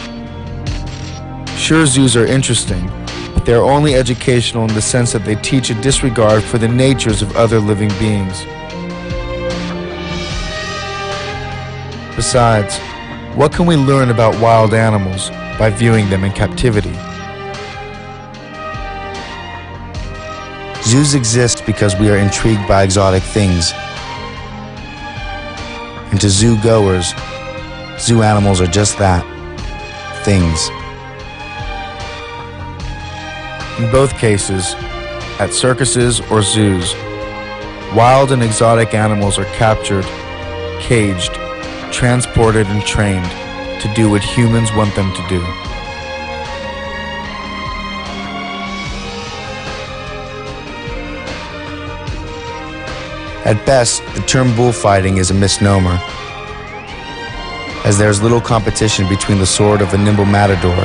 Sure, zoos are interesting, but they are only educational in the sense that they teach a disregard for the natures of other living beings. Besides, what can we learn about wild animals by viewing them in captivity? Zoos exist because we are intrigued by exotic things. And to zoo goers, zoo animals are just that, things. In both cases, at circuses or zoos, wild and exotic animals are captured, caged, transported, and trained to do what humans want them to do. At best, the term bullfighting is a misnomer, as there is little competition between the sword of a nimble matador,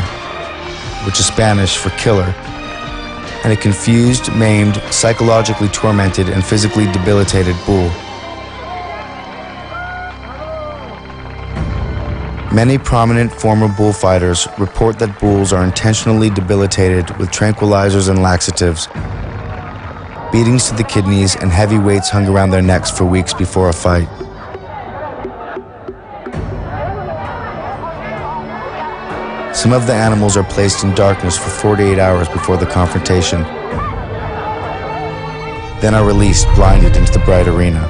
which is Spanish for killer, and a confused, maimed, psychologically tormented, and physically debilitated bull. Many prominent former bullfighters report that bulls are intentionally debilitated with tranquilizers and laxatives, beatings to the kidneys, and heavy weights hung around their necks for weeks before a fight. Some of the animals are placed in darkness for 48 hours before the confrontation, then are released blinded into the bright arena.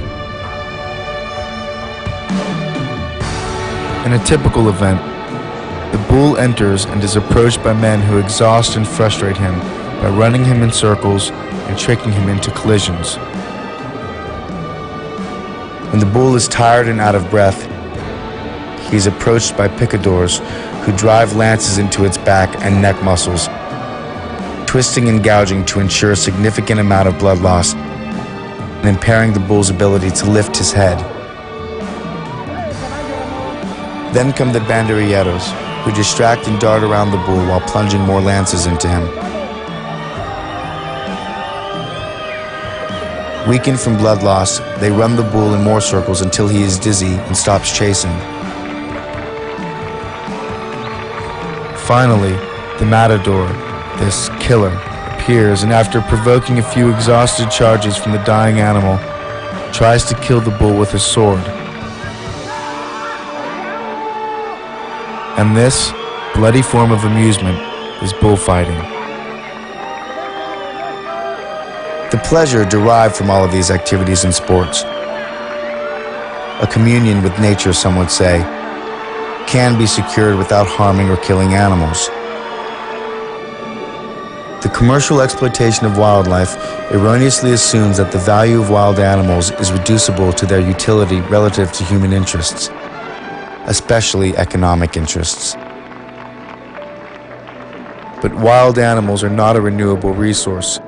In a typical event, the bull enters and is approached by men who exhaust and frustrate him by running him in circles and tricking him into collisions. When the bull is tired and out of breath, he is approached by picadors who drive lances into its back and neck muscles, twisting and gouging to ensure a significant amount of blood loss and impairing the bull's ability to lift his head. Then come the banderilleros, who distract and dart around the bull while plunging more lances into him. Weakened from blood loss, they run the bull in more circles until he is dizzy and stops chasing. Finally, the matador, this killer, appears and after provoking a few exhausted charges from the dying animal, tries to kill the bull with his sword. And this bloody form of amusement is bullfighting. The pleasure derived from all of these activities and sports, a communion with nature, some would say, can be secured without harming or killing animals. The commercial exploitation of wildlife erroneously assumes that the value of wild animals is reducible to their utility relative to human interests, especially economic interests. But wild animals are not a renewable resource,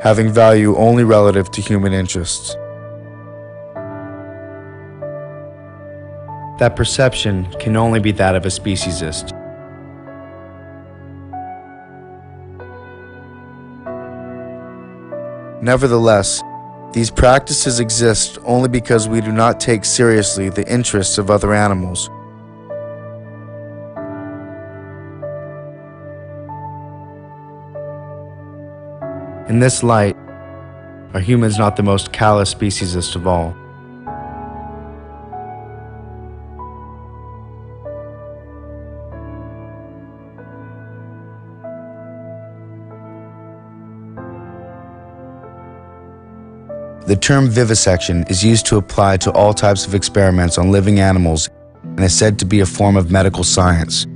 having value only relative to human interests. That perception can only be that of a speciesist. Nevertheless, these practices exist only because we do not take seriously the interests of other animals. In this light, are humans not the most callous speciesist of all? The term vivisection is used to apply to all types of experiments on living animals and is said to be a form of medical science.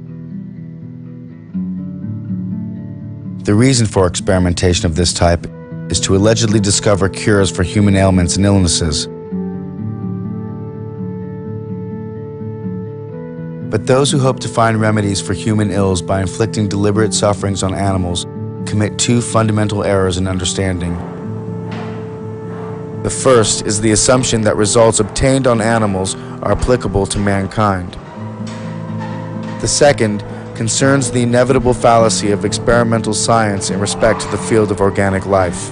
The reason for experimentation of this type is to allegedly discover cures for human ailments and illnesses. But those who hope to find remedies for human ills by inflicting deliberate sufferings on animals commit two fundamental errors in understanding. The first is the assumption that results obtained on animals are applicable to mankind. The second concerns the inevitable fallacy of experimental science in respect to the field of organic life.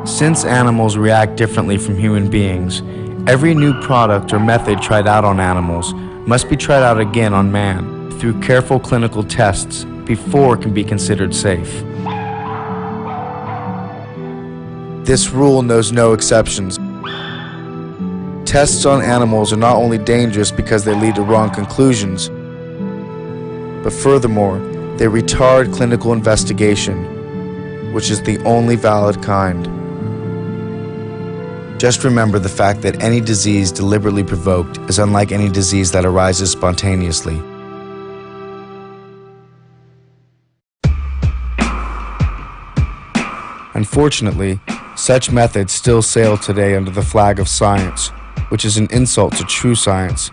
Since animals react differently from human beings, Every new product or method tried out on animals must be tried out again on man through careful clinical tests before it can be considered safe. This rule knows no exceptions. Tests on animals are not only dangerous because they lead to wrong conclusions, but furthermore, they retard clinical investigation, which is the only valid kind. Just remember the fact that any disease deliberately provoked is unlike any disease that arises spontaneously. Unfortunately, such methods still sail today under the flag of science, which is an insult to true science,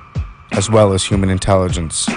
as well as human intelligence.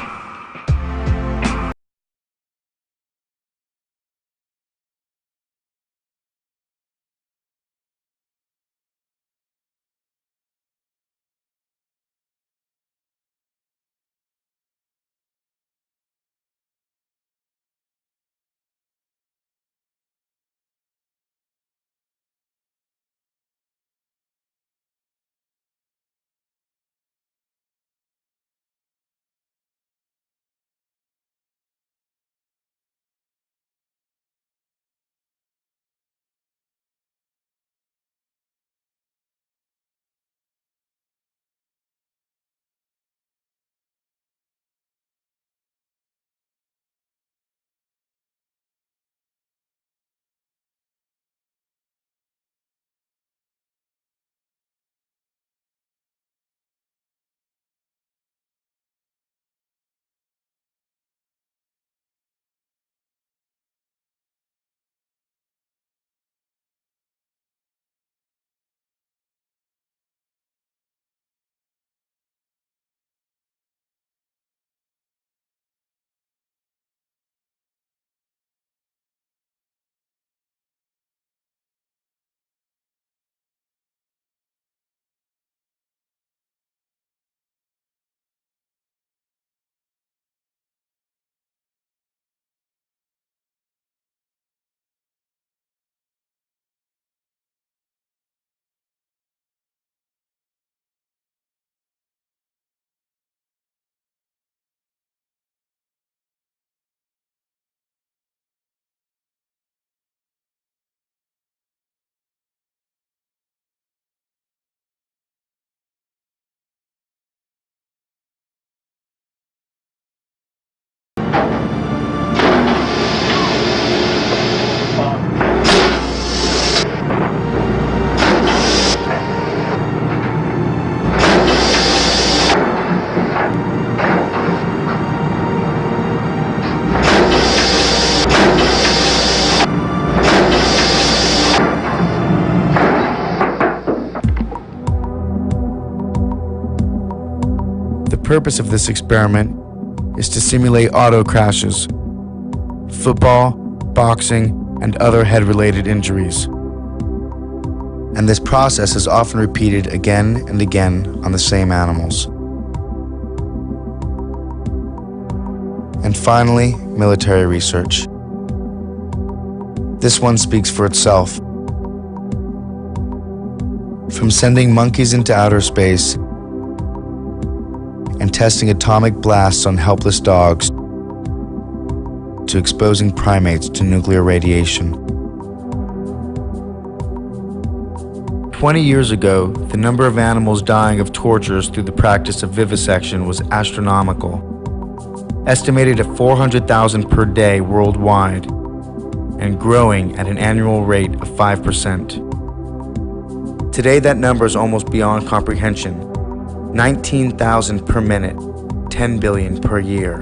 The purpose of this experiment is to simulate auto crashes, football, boxing, and other head-related injuries. And this process is often repeated again and again on the same animals. And finally, military research. This one speaks for itself. From sending monkeys into outer space and testing atomic blasts on helpless dogs to exposing primates to nuclear radiation. 20 years ago, the number of animals dying of tortures through the practice of vivisection was astronomical, estimated at 400,000 per day worldwide, and growing at an annual rate of 5%. Today, that number is almost beyond comprehension. 19,000 per minute, 10 billion per year.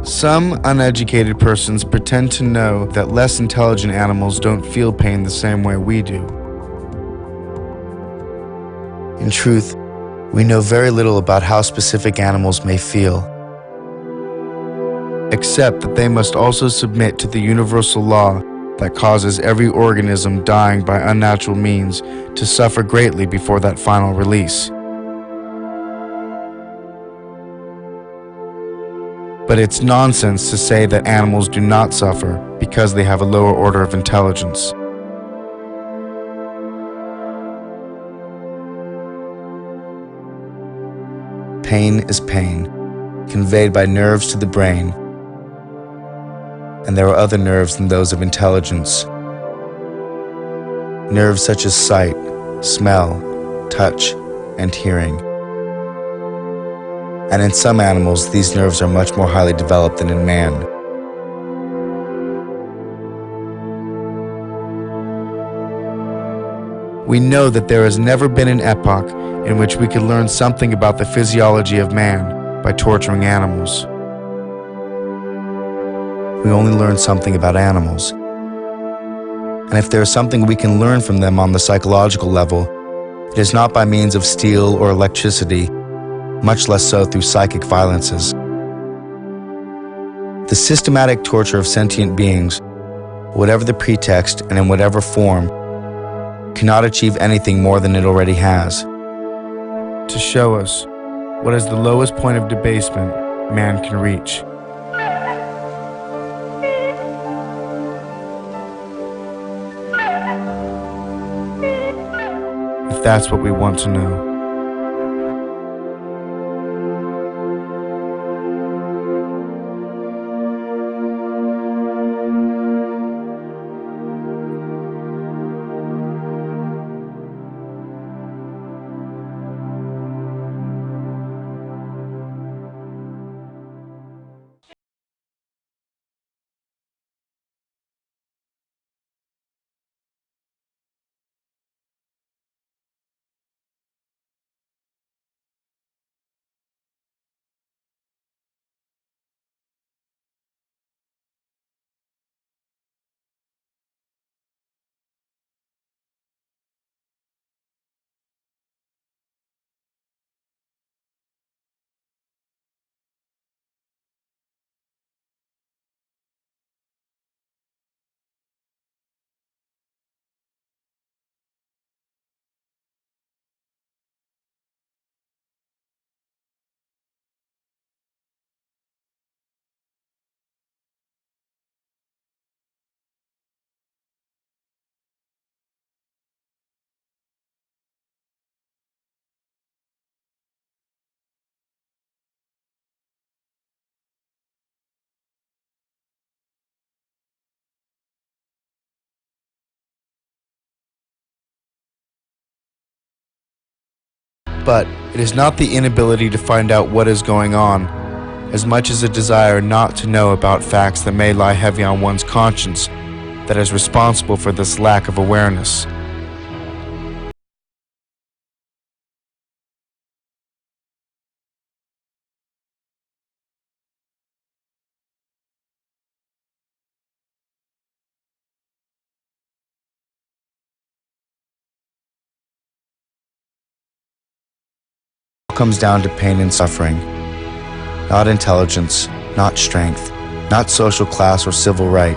Some uneducated persons pretend to know that less intelligent animals don't feel pain the same way we do. In truth, we know very little about how specific animals may feel, except that they must also submit to the universal law that causes every organism dying by unnatural means to suffer greatly before that final release. But it's nonsense to say that animals do not suffer because they have a lower order of intelligence. Pain is pain, conveyed by nerves to the brain, and there are other nerves than those of intelligence. Nerves such as sight, smell, touch, and hearing. And in some animals, these nerves are much more highly developed than in man. We know that there has never been an epoch in which we could learn something about the physiology of man by torturing animals. We only learn something about animals. And if there is something we can learn from them on the psychological level, it is not by means of steel or electricity, much less so through psychic violences. The systematic torture of sentient beings, whatever the pretext and in whatever form, cannot achieve anything more than it already has. To show us what is the lowest point of debasement man can reach. If that's what we want to know. But it is not the inability to find out what is going on, as much as a desire not to know about facts that may lie heavy on one's conscience, that is responsible for this lack of awareness. It comes down to pain and suffering, not intelligence, not strength, not social class or civil right.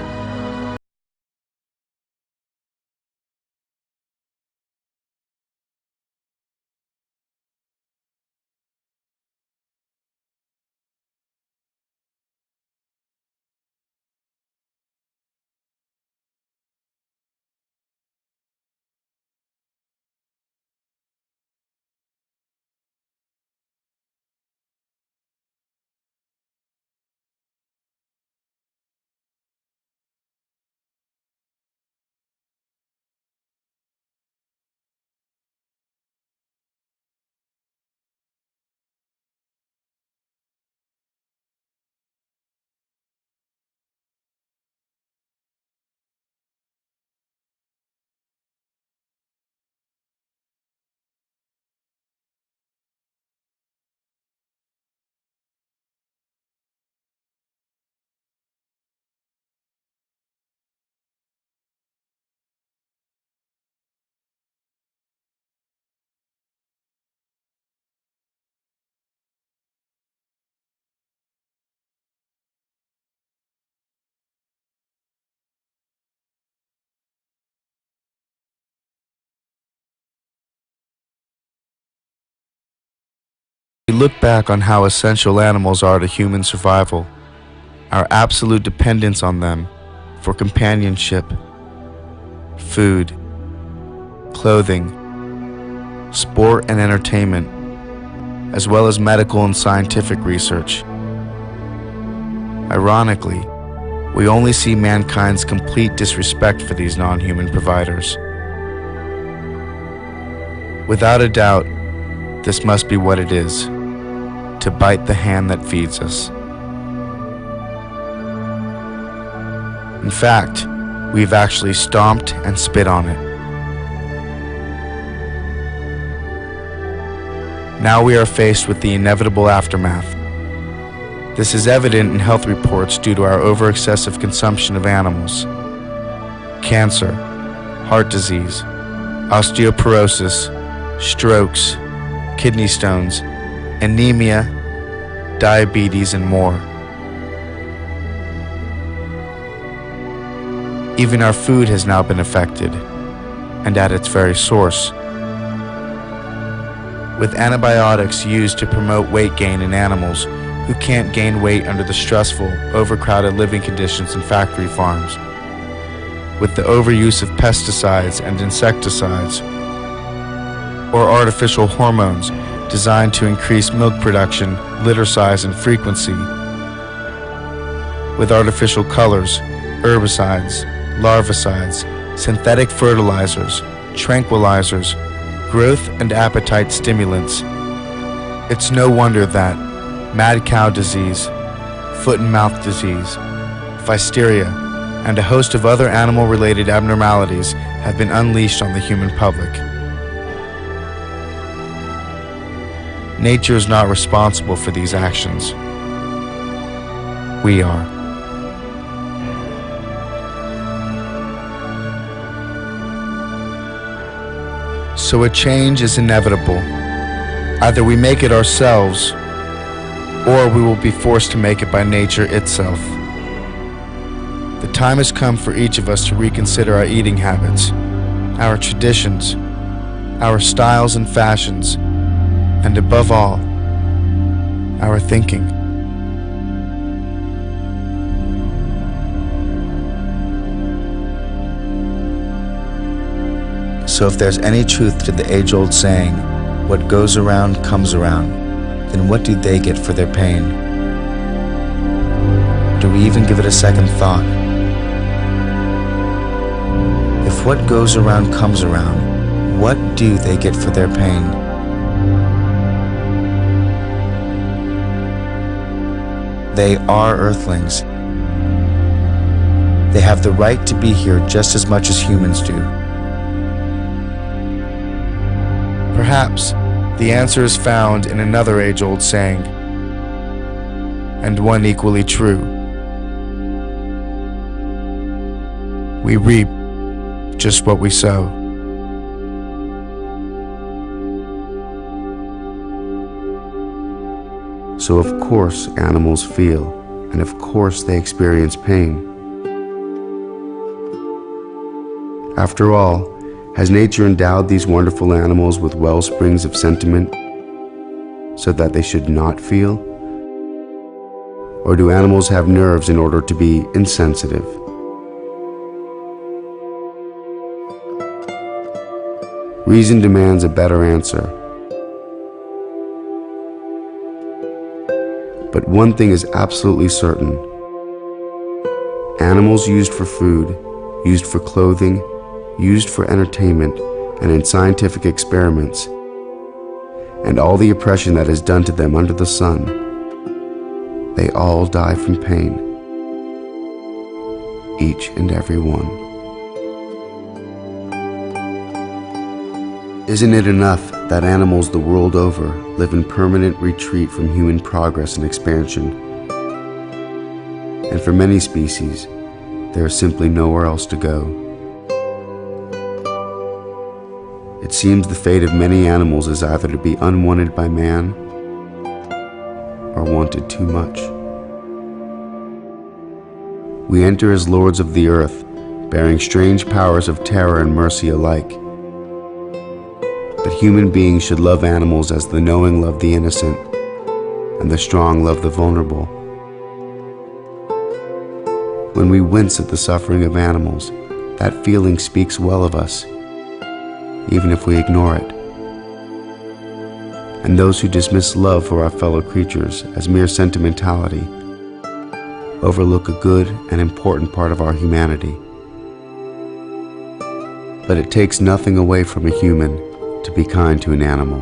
We look back on how essential animals are to human survival, our absolute dependence on them for companionship, food, clothing, sport and entertainment, as well as medical and scientific research. Ironically, we only see mankind's complete disrespect for these non-human providers. Without a doubt, this must be what it is, to bite the hand that feeds us. In fact, we've actually stomped and spit on it. Now we are faced with the inevitable aftermath. This is evident in health reports due to our over-excessive consumption of animals. Cancer, heart disease, osteoporosis, strokes, kidney stones, anemia, diabetes, and more. Even our food has now been affected, and at its very source. With antibiotics used to promote weight gain in animals who can't gain weight under the stressful, overcrowded living conditions in factory farms. With the overuse of pesticides and insecticides, or artificial hormones designed to increase milk production, litter size, and frequency. With artificial colors, herbicides, larvicides, synthetic fertilizers, tranquilizers, growth and appetite stimulants. It's no wonder that mad cow disease, foot and mouth disease, physteria, and a host of other animal-related abnormalities have been unleashed on the human public. Nature is not responsible for these actions. We are. So a change is inevitable. Either we make it ourselves, or we will be forced to make it by nature itself. The time has come for each of us to reconsider our eating habits, our traditions, our styles and fashions, and above all, our thinking. So if there's any truth to the age-old saying, what goes around comes around, then what do they get for their pain? Do we even give it a second thought? If what goes around comes around, what do they get for their pain? They are Earthlings. They have the right to be here just as much as humans do. Perhaps the answer is found in another age-old saying, and one equally true. We reap just what we sow. So of course animals feel, and of course they experience pain. After all, has nature endowed these wonderful animals with well springs of sentiment so that they should not feel? Or do animals have nerves in order to be insensitive? Reason demands a better answer. But one thing is absolutely certain. Animals used for food, used for clothing, used for entertainment, and in scientific experiments, and all the oppression that is done to them under the sun, they all die from pain. Each and every one. Isn't it enough that animals the world over live in permanent retreat from human progress and expansion? And for many species, there is simply nowhere else to go. It seems the fate of many animals is either to be unwanted by man or wanted too much. We enter as lords of the earth, bearing strange powers of terror and mercy alike. But human beings should love animals as the knowing love the innocent, and the strong love the vulnerable. When we wince at the suffering of animals, that feeling speaks well of us, even if we ignore it. And those who dismiss love for our fellow creatures as mere sentimentality overlook a good and important part of our humanity. But it takes nothing away from a human to be kind to an animal.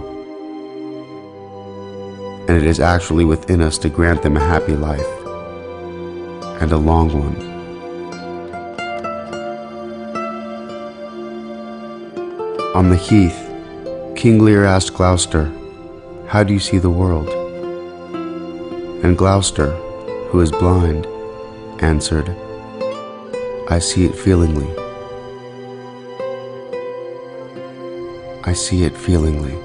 And it is actually within us to grant them a happy life, and a long one. On the heath, King Lear asked Gloucester, "How do you see the world?" And Gloucester, who is blind, answered, "I see it feelingly. I see it feelingly."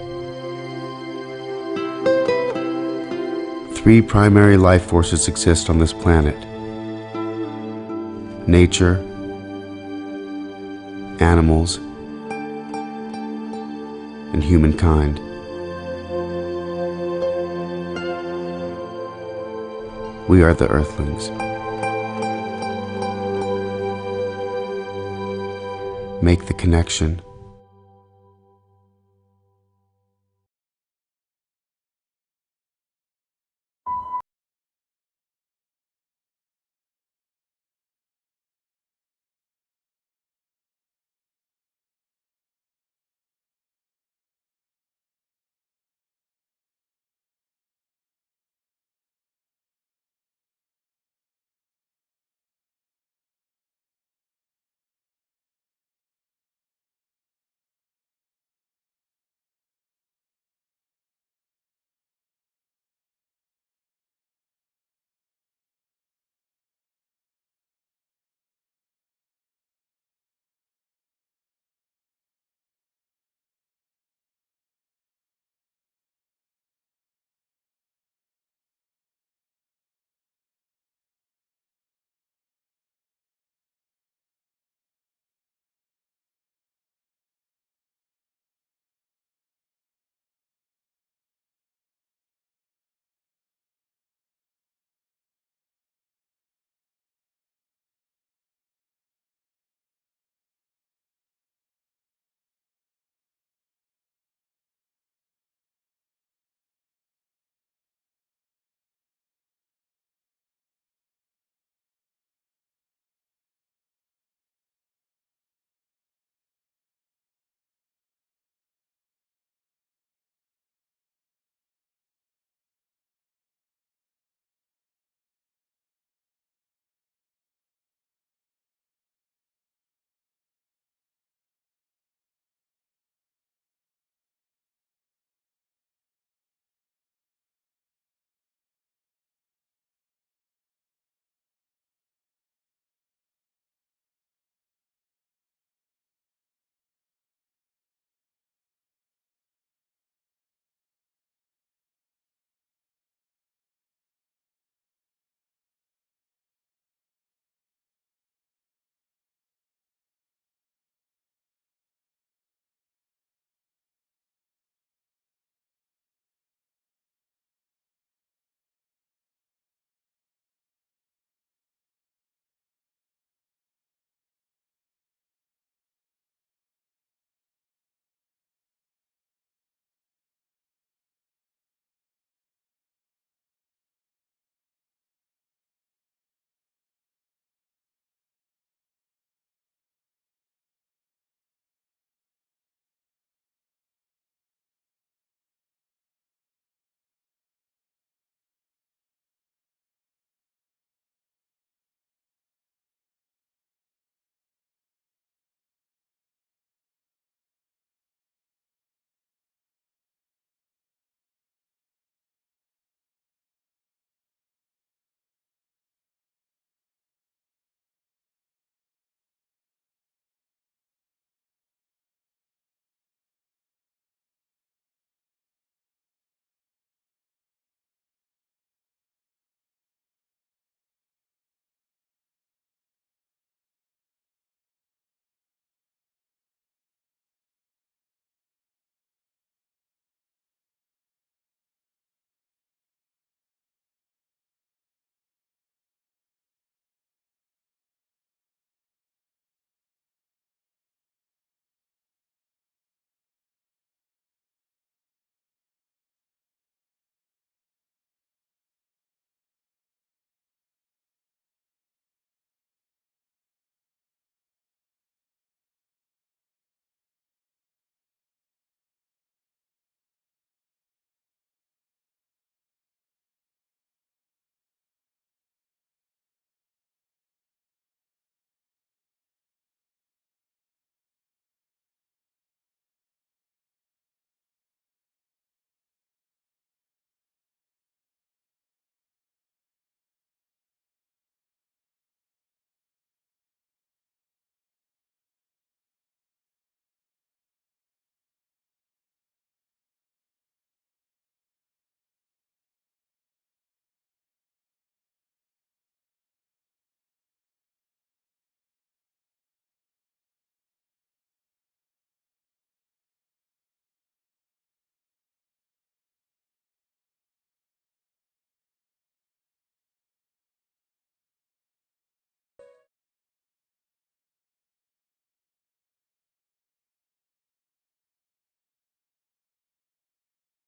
Three primary life forces exist on this planet: nature, animals, and humankind. We are the Earthlings. Make the connection.